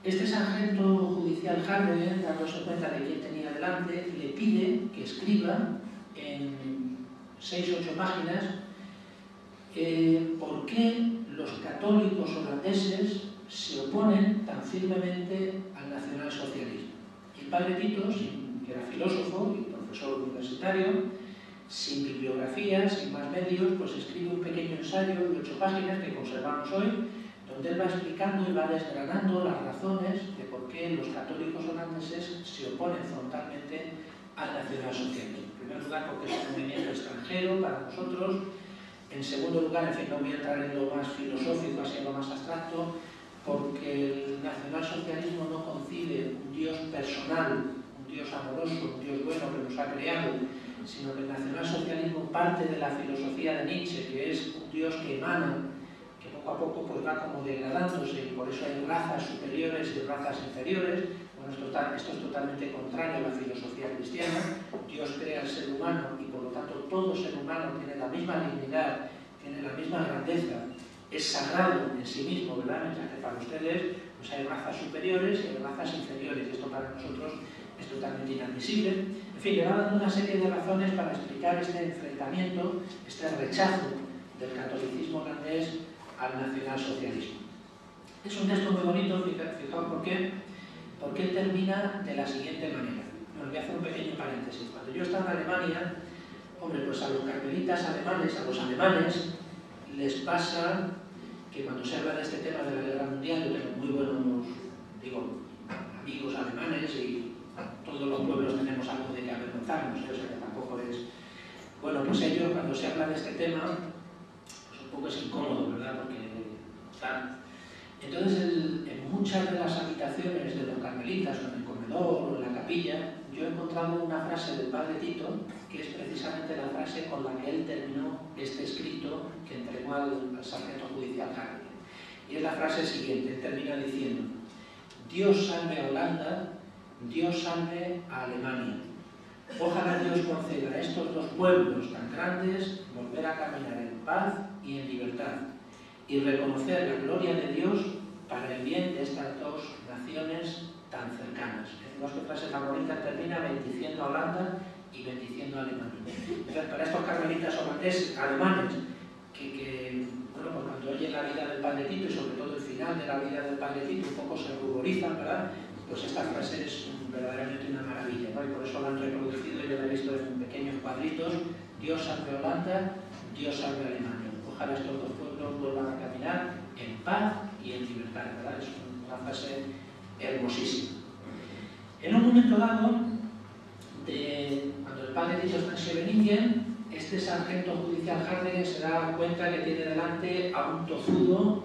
Este sargento judicial Hardegen, dándose cuenta de quién tenía delante, le pide que escriba en 6 o 8 páginas por qué los católicos holandeses se oponen tan firmemente al nacionalsocialismo. Y el padre Tito, que era filósofo y profesor universitario, sin bibliografía, sin más medios, pues escribe un pequeño ensayo de 8 páginas que conservamos hoy, donde él va explicando y va desgranando las razones de por qué los católicos holandeses se oponen frontalmente al nacionalsocialismo. En primer lugar, porque es un movimiento extranjero para nosotros. En segundo lugar, en fin, no voy a entrar en lo más filosófico, así en lo más abstracto, porque el nacionalsocialismo no concibe un Dios personal, un Dios amoroso, un Dios bueno que nos ha creado, sino que el nacionalsocialismo parte de la filosofía de Nietzsche, que es un Dios que emana, que poco a poco pues va como degradándose, y por eso hay razas superiores y razas inferiores. Bueno, esto es totalmente contrario a la filosofía cristiana. Dios crea al ser humano y por lo tanto todo ser humano tiene la misma dignidad, tiene la misma grandeza, es sagrado en sí mismo, ¿verdad? Mientras que para ustedes pues hay razas superiores y hay razas inferiores, y esto para nosotros es totalmente inadmisible. En fin, le va dando una serie de razones para explicar este enfrentamiento, este rechazo del catolicismo holandés al nacionalsocialismo. Es un texto muy bonito, fijaos por qué, porque él termina de la siguiente manera. Bueno, voy a hacer un pequeño paréntesis. Cuando yo estaba en Alemania, hombre, pues a los carmelitas alemanes, a los alemanes, les pasa que cuando se habla de este tema de la guerra mundial, yo tengo muy buenos, amigos alemanes y todos los pueblos tenemos algo de que avergonzarnos, o sea que tampoco es... Bueno, pues ellos cuando se habla de este tema, pues un poco es incómodo, ¿verdad? Porque están... Entonces, en muchas de las habitaciones de los carmelitas, o en el comedor o en la capilla, yo he encontrado una frase del padre Tito, que es precisamente la frase con la que él terminó este escrito que entregó al sargento judicial Hartwig. Y es la frase siguiente, él termina diciendo: Dios salve a Holanda, Dios salve a Alemania. Ojalá Dios conceda a estos dos pueblos tan grandes volver a caminar en paz y en libertad y reconocer la gloria de Dios para el bien de estas dos naciones tan cercanas. Fijaos qué frase tan bonita, termina bendiciendo a Holanda y bendiciendo a Alemania. Entonces, para estos carmelitas holandeses, alemanes, bueno, pues cuando oyen la vida del padre Tito y sobre todo el final de la vida del padre Tito, un poco se ruborizan, ¿verdad? Pues esta frase es verdaderamente una maravilla, ¿no? Y por eso la han reproducido, yo la he visto en pequeños cuadritos: Dios salve a Holanda, Dios salve a Alemania. Ojalá estos dos pueblos vuelvan a caminar en paz y en libertad, ¿verdad? Es una frase hermosísima. En un momento dado, cuando el padre Tito está en Scheveningen, este sargento judicial Hartwig se da cuenta que tiene delante a un tozudo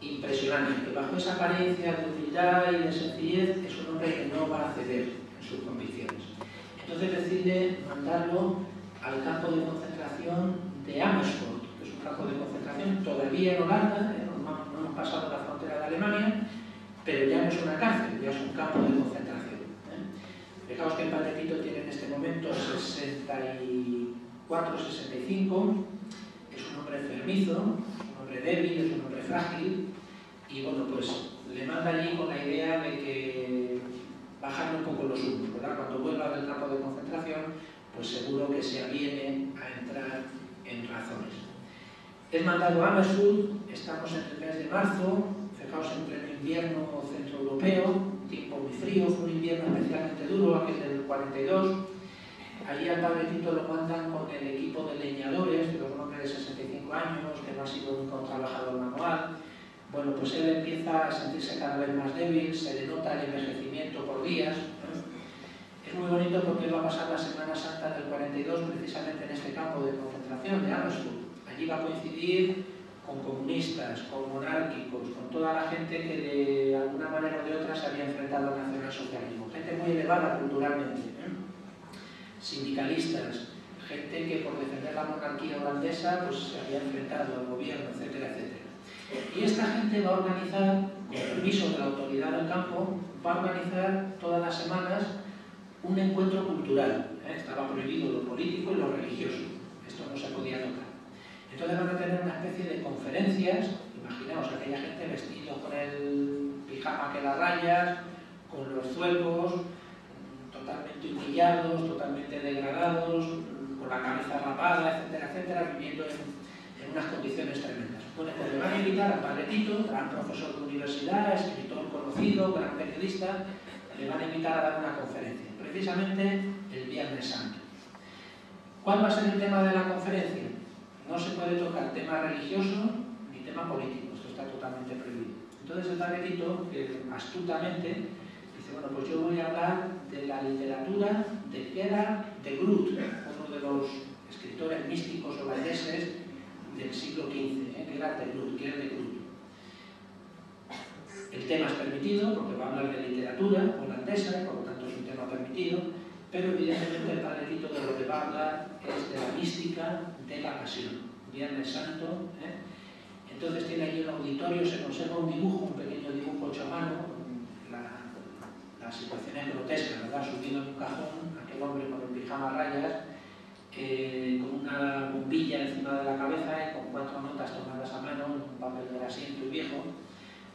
impresionante, que bajo esa apariencia de humildad y de sencillez es un hombre que no va a ceder en sus convicciones. Entonces decide mandarlo al campo de concentración de Amersfoort, que es un campo de concentración todavía en Holanda, no hemos pasado la frontera de Alemania, pero ya no es una cárcel, ya es un campo de concentración. Fijaos que el padre Tito tiene en este momento 64, 65, es un hombre enfermizo, es un hombre débil, es un hombre frágil, y bueno, pues le manda allí con la idea de que bajarle un poco los humos, ¿verdad? Cuando vuelva del campo de concentración, pues seguro que se aviene a entrar en razones. Es mandado a Amersfoort, estamos en el mes de marzo, fijaos, en pleno invierno centroeuropeo, tiempo muy frío, fue un invierno especialmente duro, aquel del 42. Allí al padre Tito lo mandan con el equipo de leñadores, de los hombres de 65 años, que no ha sido nunca un trabajador manual. Bueno, pues él empieza a sentirse cada vez más débil, se le nota el envejecimiento por días. Es muy bonito porque él va a pasar la Semana Santa del 42 precisamente en este campo de concentración de Amersfoort. Allí va a coincidir con comunistas, con monárquicos, con toda la gente que de alguna manera o de otra se había enfrentado al nacionalsocialismo. Gente muy elevada culturalmente, sindicalistas, gente que por defender la monarquía holandesa pues se había enfrentado al gobierno, etcétera, etcétera. Y esta gente va a organizar, con permiso de la autoridad del campo, va a organizar todas las semanas un encuentro cultural. Estaba prohibido lo político y lo religioso. Esto no se podía tocar. Entonces van a tener una especie de conferencias, imaginaos aquella gente vestidos con el pijama que da rayas, con los zuecos, totalmente humillados, totalmente degradados, con la cabeza rapada, etcétera, etcétera, viviendo en en unas condiciones tremendas. Bueno, pues le van a invitar al Padre Tito, gran profesor de universidad, escritor conocido, gran periodista, le van a invitar a dar una conferencia, precisamente el Viernes Santo. ¿Cuál va a ser el tema de la conferencia? No se puede tocar tema religioso ni tema político, esto está totalmente prohibido. Entonces el Padre Tito, que astutamente, dice, bueno, pues yo voy a hablar de la literatura de Gerard de Groot, uno de los escritores místicos holandeses del siglo XV, Gerard de Groot. El tema es permitido porque va a hablar de literatura holandesa, por lo tanto es un tema permitido, pero evidentemente el Padre Tito de lo que va a hablar es de la mística de la pasión, Viernes Santo. Entonces tiene allí un auditorio, se conserva un dibujo, un pequeño dibujo hecho a mano, la situación es grotesca, ¿verdad? Subido en un cajón, aquel hombre con el pijama a rayas, con una bombilla encima de la cabeza y con 4 notas tomadas a mano, en un papel de asiento y viejo,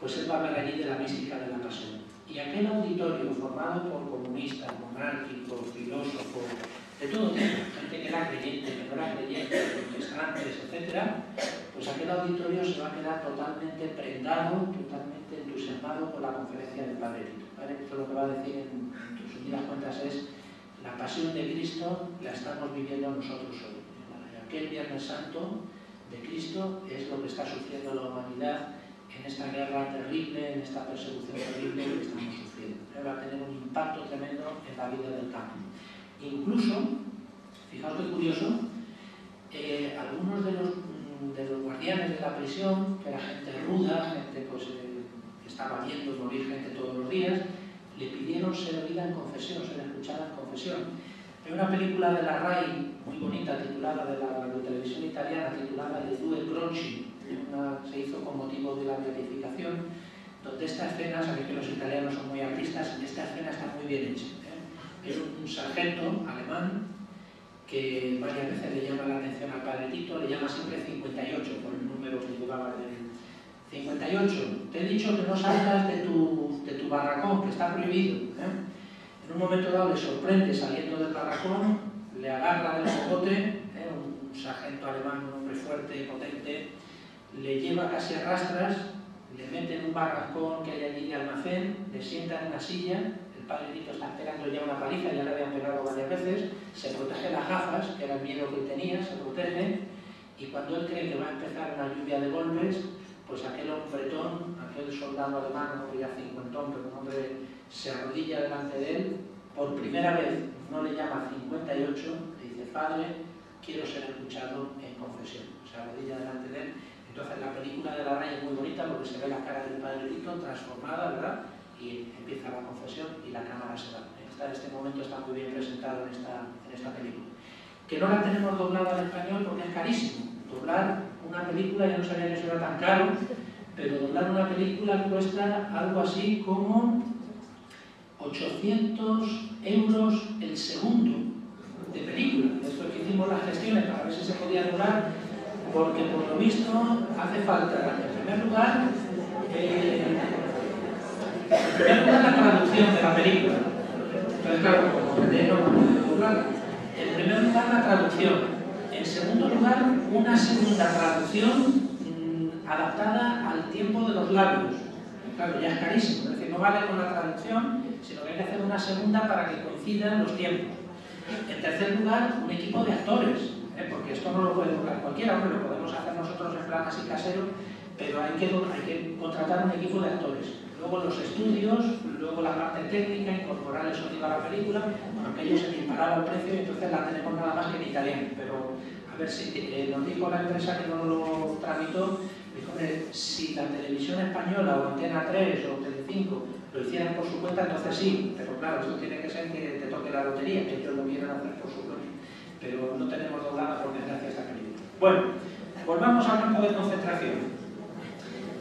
pues él va a hablar allí de la mística de la pasión. Y aquel auditorio formado por comunistas, monárquicos, filósofos, de todo tipo, gente que era creyente, que no era creyente, protestantes, etc., pues aquel auditorio se va a quedar totalmente prendado, totalmente entusiasmado por la conferencia del Padre Tito. El Padre Tito lo que va a decir en resumidas cuentas es: la pasión de Cristo la estamos viviendo nosotros hoy. Aquel Viernes Santo de Cristo es lo que está sufriendo la humanidad en esta guerra terrible, en esta persecución terrible que estamos sufriendo. Va a tener un impacto tremendo en la vida del campo. Incluso, fijaos qué curioso, algunos de los guardianes de la prisión, que era gente ruda, gente pues, que estaba viendo morir gente todos los días, le pidieron ser oída en confesión, ser escuchada en confesión. Hay una película de la RAI muy bonita, titulada, de la televisión italiana, titulada Le Due Croci, se hizo con motivo de la beatificación, donde esta escena, sabéis que los italianos son muy artistas, esta escena está muy bien hecha. Es un sargento alemán que varias veces le llama la atención al Padre Tito, le llama siempre 58, por el número que llevaba de 58. Te he dicho que no salgas de tu barracón, que está prohibido. En un momento dado le sorprende saliendo del barracón, le agarra del cogote, un sargento alemán, un hombre fuerte, potente, le lleva casi a rastras, le mete en un barracón que hay allí de almacén, le sienta en una silla. El Padre Tito está esperando ya una paliza, ya le habían pegado varias veces, se protege las gafas, que era el miedo que él tenía, se protege, y cuando él cree que va a empezar una lluvia de golpes, pues aquel hombretón, aquel soldado alemán, un hombre ya cincuentón, pero un hombre se arrodilla delante de él, por primera vez no le llama 58, le dice: Padre, quiero ser escuchado en confesión. Se arrodilla delante de él. Entonces la película de la RAI es muy bonita porque se ve la cara del Padre Tito transformada, ¿verdad? Y empieza la confesión y la cámara se va. Este momento está muy bien presentado en esta película. Que no la tenemos doblada al español porque es carísimo. Doblar una película, ya no sabía que eso era tan caro, pero doblar una película cuesta algo así como 800 euros el segundo de película. Después que hicimos las gestiones para ver si se podía doblar, porque por lo visto hace falta, en primer lugar, la traducción de la película. Entonces, claro, como no doblar. En primer lugar, la traducción. En segundo lugar, una segunda traducción adaptada al tiempo de los labios. Claro, ya es carísimo, es decir, no vale con la traducción, sino que hay que hacer una segunda para que coincidan los tiempos. En tercer lugar, un equipo de actores, porque esto no lo puede doblar cualquiera, aunque lo podemos hacer nosotros en plan así casero, pero hay que contratar un equipo de actores. Luego los estudios, luego la parte técnica, incorporar el sonido a la película, bueno, aquello se disparaba el precio y entonces la tenemos nada más que en italiano, pero a ver si nos dijo la empresa que no lo tramitó, dijo que si la televisión española o Antena 3 o Telecinco lo hicieran por su cuenta, entonces sí, pero claro, esto tiene que ser que te toque la lotería, que ellos lo quieran hacer por su cuenta, pero no tenemos doblada por desgracia esta película. Bueno, volvamos al campo de concentración.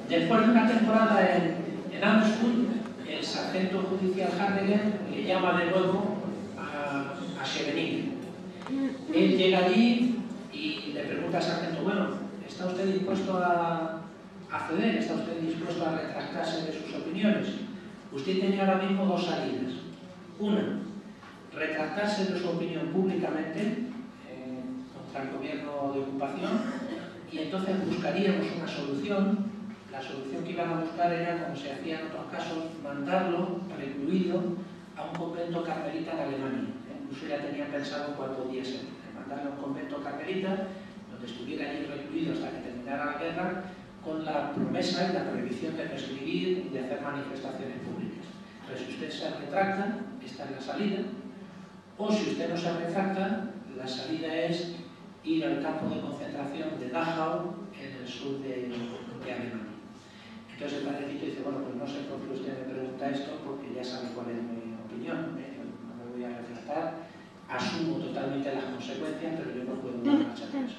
Después de una temporada en Amsterdam, el sargento judicial Hardegen le llama de nuevo a Scheveningen. Él llega allí y le pregunta al sargento: bueno, ¿está usted dispuesto a ceder? ¿Está usted dispuesto a retractarse de sus opiniones? Usted tiene ahora mismo dos salidas. Una, retractarse de su opinión públicamente contra el gobierno de ocupación, y entonces buscaríamos una solución. La solución que iban a buscar era, como se hacía en otros casos, mandarlo recluido a un convento carmelita en Alemania. Incluso ya tenían pensado cuál podía ser. Mandarlo a un convento carmelita, donde estuviera allí recluido hasta que terminara la guerra, con la promesa y la prohibición de prescribir y de hacer manifestaciones públicas. Entonces, si usted se retracta, esta es la salida, o si usted no se retracta, la salida es ir al campo de concentración de Dachau, en el sur de Alemania. Entonces el padrecito dice, bueno, pues no sé por qué usted me pregunta esto, porque ya sabe cuál es mi opinión, no me voy a retractar, asumo totalmente las consecuencias, pero yo no puedo dar marcha atrás.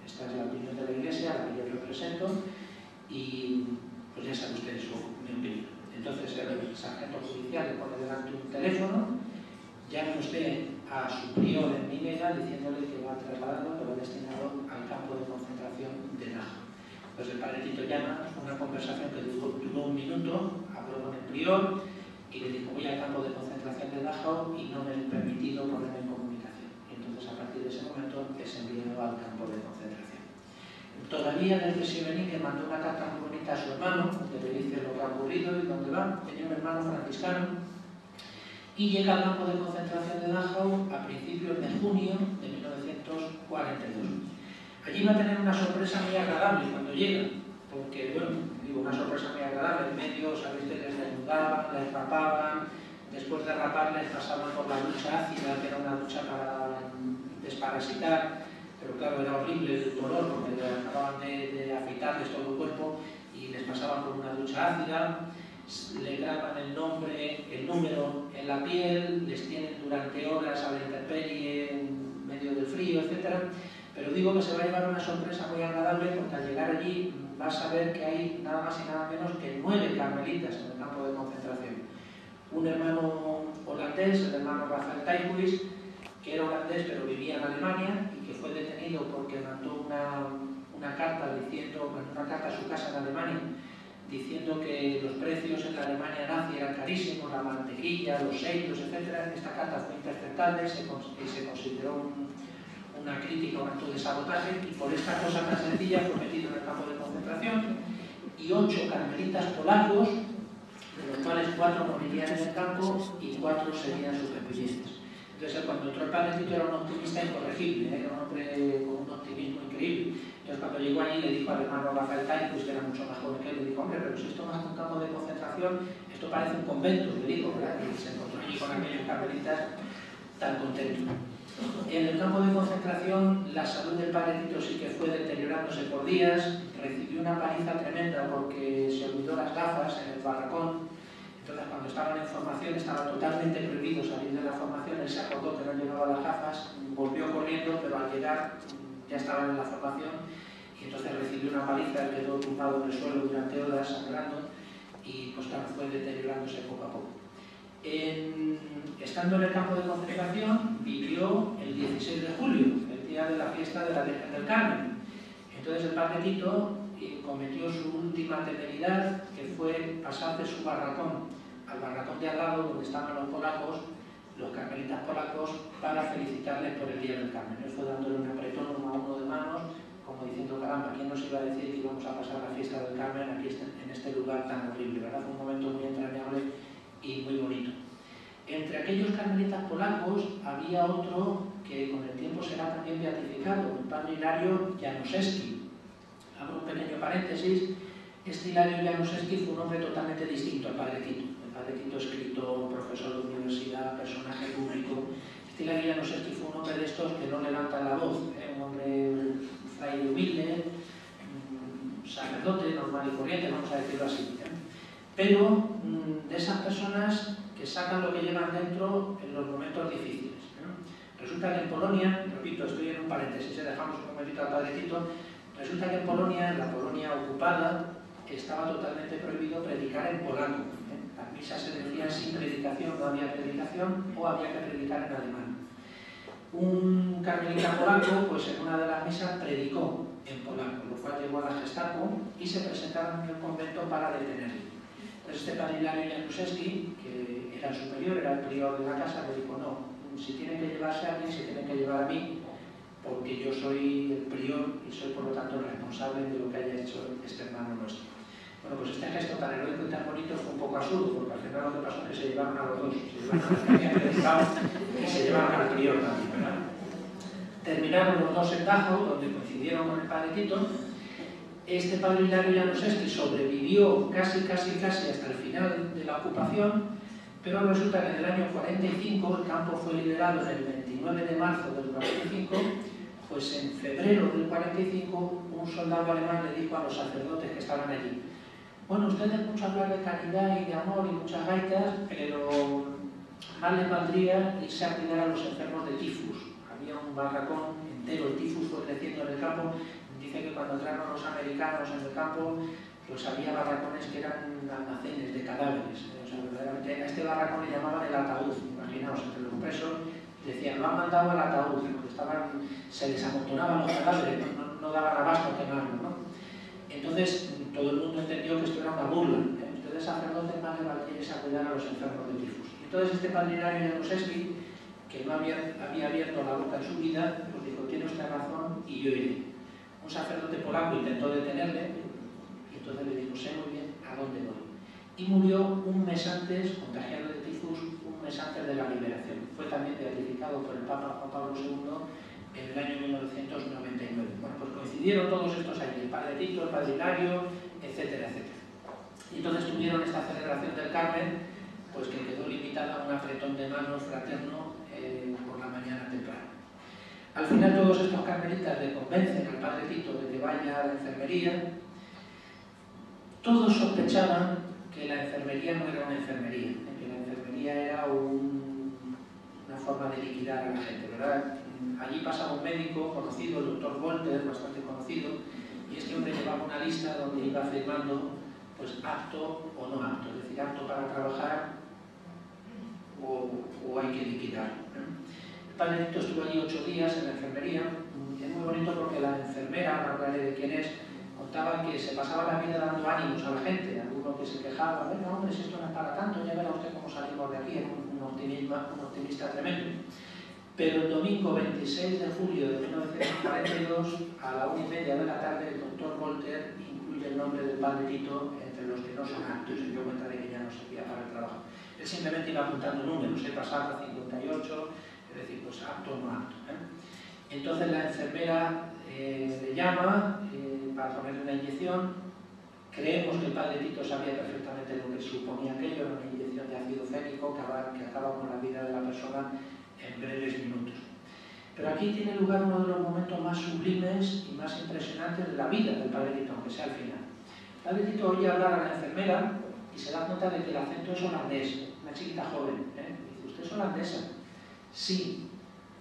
Esta es la opinión de la Iglesia, la que yo represento, y pues ya sabe usted mi opinión. Entonces el sargento judicial le pone delante un teléfono, llame usted a su prior en Nimega diciéndole que va a trasladarlo, que va destinado al campo de concentración de Dachau. Entonces el padrecito llama, una conversación que duró 1 minuto, habló con el prior y le dijo, voy al campo de concentración de Dachau y no me he permitido ponerme en comunicación. Y entonces a partir de ese momento es enviado al campo de concentración. Todavía el Cesibenín le mandó una carta muy bonita a su hermano, que le dice lo que ha ocurrido y dónde va. Tenía un hermano franciscano y llega al campo de concentración de Dachau a principios de junio de 1942. Allí va a tener una sorpresa muy agradable cuando llega, porque, bueno, digo, una sorpresa muy agradable. En medio, sabéis que les desnudaban, les rapaban, después de raparles pasaban por la ducha ácida, que era una ducha para desparasitar, pero claro, era horrible el dolor porque acababan de afeitarles todo el cuerpo y les pasaban por una ducha ácida, le graban el nombre, el número en la piel, les tienen durante horas a la intemperie, en medio del frío, etc. Pero digo que se va a llevar una sorpresa muy agradable porque al llegar allí va a saber que hay nada más y nada menos que 9 carmelitas en el campo de concentración. Un hermano holandés, el hermano Rafael Tijhuis, que era holandés pero vivía en Alemania y que fue detenido porque mandó una carta a su casa en Alemania diciendo que los precios en la Alemania nazi eran carísimos, la mantequilla, los sellos, etc. Esta carta fue interceptable y se consideró una crítica, un acto de sabotaje, y por esta cosa tan sencilla fue metido en el campo de concentración, y 8 carmelitas polacos, de los cuales 4 morirían en el campo y 4 serían supervivientes. Entonces, cuando entró el padrecito era un optimista incorregible, era un hombre con un optimismo increíble. Entonces, cuando llegó allí le dijo al hermano Rafael Tijhuis, que era mucho más joven que él, le dijo, hombre, pero si esto no es un campo de concentración, esto parece un convento, le dijo, ¿verdad? Y se encontró allí con aquellos carmelitas tan contentos. En el campo de concentración la salud del padrecito sí que fue deteriorándose por días, recibió una paliza tremenda porque se olvidó las gafas en el barracón. Entonces cuando estaban en formación estaba totalmente prohibido salir de la formación, él se acordó que no llevaba las gafas, volvió corriendo, pero al llegar ya estaban en la formación y entonces recibió una paliza, quedó tumbado en el suelo durante horas sangrando y pues claro, fue deteriorándose poco a poco. Estando en el campo de concentración, vivió el 16 de julio, el día de la fiesta de la Virgen del Carmen. Entonces el padrecito cometió su última temeridad, que fue pasar de su barracón al barracón de al lado, donde estaban los polacos, los carmelitas polacos, para felicitarles por el día del Carmen. Él fue dándole un apretón uno a uno de manos, como diciendo, caramba, ¿quién nos iba a decir que íbamos a pasar la fiesta del Carmen aquí en este lugar tan horrible? ¿Verdad? Fue un momento muy entrañable y muy bonito. Entre aquellos carmelitas polacos había otro que con el tiempo será también beatificado, el padre Hilario Januszewski. Abro un pequeño paréntesis. Este Hilario Januszewski fue un hombre totalmente distinto al padre Tito. El padre Tito, escritor, profesor de universidad, personaje público. Este Hilario Januszewski fue un hombre de estos que no levantan la voz, un hombre fraile humilde, sacerdote, normal y corriente, vamos a decirlo así. Pero de esas personas que sacan lo que llevan dentro en los momentos difíciles. Resulta que en Polonia, repito, estoy en un paréntesis, dejamos un momentito al padrecito, resulta que en Polonia, en la Polonia ocupada, estaba totalmente prohibido predicar en polaco. Las misas se decían sin predicación, no había predicación, o había que predicar en alemán. Un carmelita polaco, pues en una de las misas predicó en polaco, lo cual llevó a la Gestapo y se presentaron en el convento para detenerlo. Entonces este padre Hilario Januszewski, que era el superior, era el prior de la casa, le dijo, no, si tiene que llevarse a alguien, se tiene que llevar a mí, porque yo soy el prior y soy por lo tanto responsable de lo que haya hecho este hermano nuestro. Bueno, pues este gesto tan heroico y tan bonito fue un poco absurdo, porque al final lo que pasó es que se llevaron a los dos, se llevaron al que había predicado y se llevaron al prior también, ¿verdad? Terminaron los dos en Dachau, donde coincidieron con el padre Tito. Este padre Hilario Januszewski sobrevivió casi hasta el final de la ocupación, pero resulta que en el año 45 el campo fue liberado en el 29 de marzo del 45, pues en febrero del 45 un soldado alemán le dijo a los sacerdotes que estaban allí: bueno, ustedes mucho hablar de caridad y de amor y muchas gaitas, pero más les valdría irse a cuidar a los enfermos de tifus. Había un barracón entero, el tifus fue creciendo en el campo. Dice que cuando entraron los americanos en el campo, pues había barracones que eran almacenes de cadáveres. O sea, verdaderamente a este barracón le llamaban el ataúd. Imaginaos, entre los presos decían: lo han mandado al ataúd, porque se les amontonaban los cadáveres, no daban abasto a quemarlos, ¿no? Entonces todo el mundo entendió que esto era una burla. Ustedes sacerdotes más les valdría irse a cuidar a los enfermos de tifus. Entonces este padre Hilario Januszewski, que no había abierto la boca en su vida, pues dijo: tiene usted razón y yo iré. Un sacerdote polaco intentó detenerle y entonces le dijo: sé muy bien a dónde voy. Y murió un mes antes, contagiado de tifus, un mes antes de la liberación. Fue también beatificado por el Papa Juan Pablo II en el año 1999. Bueno, pues coincidieron todos estos allí, el padre Tito, el padre Hilario, etcétera, etcétera. Y entonces tuvieron esta celebración del Carmen, pues que quedó limitada a un apretón de manos fraterno por la mañana temprano. Al final todos estos carmelitas le convencen al padre Tito de que vaya a la enfermería. Todos sospechaban que la enfermería no era una enfermería, que la enfermería era una forma de liquidar a la gente, ¿verdad? Allí pasaba un médico conocido, el doctor Volter, bastante conocido, y este hombre llevaba una lista donde iba firmando pues apto o no apto, es decir, apto para trabajar o hay que liquidar. El padre Tito estuvo allí 8 días en la enfermería. Es muy bonito porque la enfermera, no hablaré de quién es, contaba que se pasaba la vida dando ánimos a la gente. Alguno que se quejaba: venga hombre, si esto no es para tanto, ya verá usted cómo salimos de aquí. Es un optimista tremendo. Pero el domingo 26 de julio de 1942, a la 1:30 de la tarde, el doctor Volter incluye el nombre del padre Tito entre los que no son aptos. Se dio cuenta de que ya no servía para el trabajo. Él simplemente iba apuntando números, pasaba a 58, es decir, pues apto o no apto. Entonces la enfermera le llama para ponerle una inyección. Creemos que el padre Tito sabía perfectamente lo que suponía aquello, era una inyección de ácido fénico que acaba con la vida de la persona en breves minutos. Pero aquí tiene lugar uno de los momentos más sublimes y más impresionantes de la vida del padre Tito, aunque sea al final. El padre Tito oye hablar a la enfermera y se da cuenta de que el acento es holandés, una chiquita joven. Dice: ¿usted es holandesa? Sí.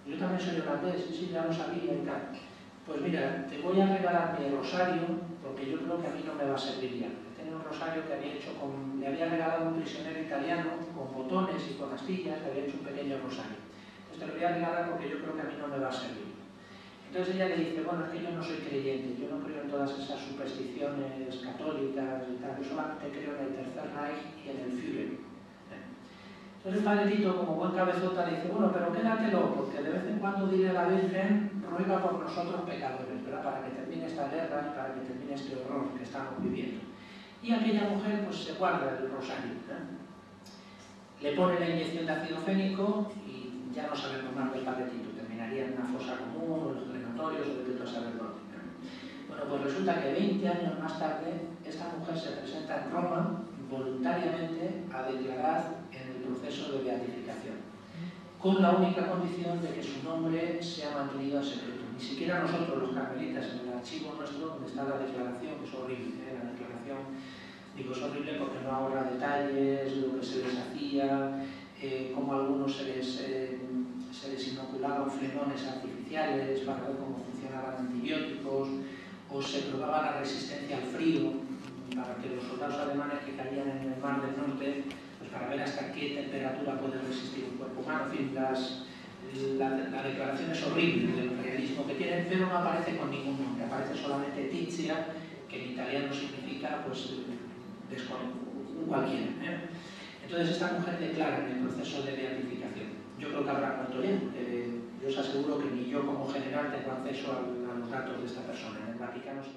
Yo también soy holandés, sí, ya lo sabía y tal. Pues mira, te voy a regalar mi rosario, porque yo creo que a mí no me va a servir ya. Tenía un rosario que había hecho le había regalado a un prisionero italiano, con botones y con astillas, le había hecho un pequeño rosario. Entonces te lo voy a regalar porque yo creo que a mí no me va a servir. Entonces ella le dice: bueno, es que yo no soy creyente, yo no creo en todas esas supersticiones católicas y tal, yo solamente creo en el Tercer Reich y en el Führer. Entonces el padre Tito, como buen cabezota, dice: bueno, pero quédatelo, porque de vez en cuando dile a la Virgen, ruega por nosotros pecadores, ¿verdad? Para que termine esta guerra y para que termine este horror que estamos viviendo. Y aquella mujer pues se guarda el rosario, le pone la inyección de ácido fénico y ya no sabemos más del padre Tito. Terminaría en una fosa común, o en los crematorios, o de todo saber dónde. Bueno, pues resulta que 20 años más tarde esta mujer se presenta en Roma voluntariamente a declarar en el proceso de beatificación, con la única condición de que su nombre sea mantenido en secreto. Ni siquiera nosotros, los carmelitas, en el archivo nuestro, donde está la declaración, que es horrible, la declaración, digo, es horrible porque no ahorra detalles, lo que se les hacía, cómo a algunos se les inoculaban flemones artificiales para ver cómo funcionaban antibióticos, o se probaba la resistencia al frío, para que los soldados alemanes que caían en el Mar del Norte, pues para ver hasta qué temperatura puede resistir un cuerpo humano. En fin, la declaración es horrible del realismo que tienen, pero no aparece con ningún nombre, aparece solamente Tizia, que en italiano significa pues un cualquiera. Entonces esta mujer declara en el proceso de beatificación. Yo creo que habrá muerto ya, porque Yo os aseguro que ni yo como general tengo acceso a los datos de esta persona. En el Vaticano se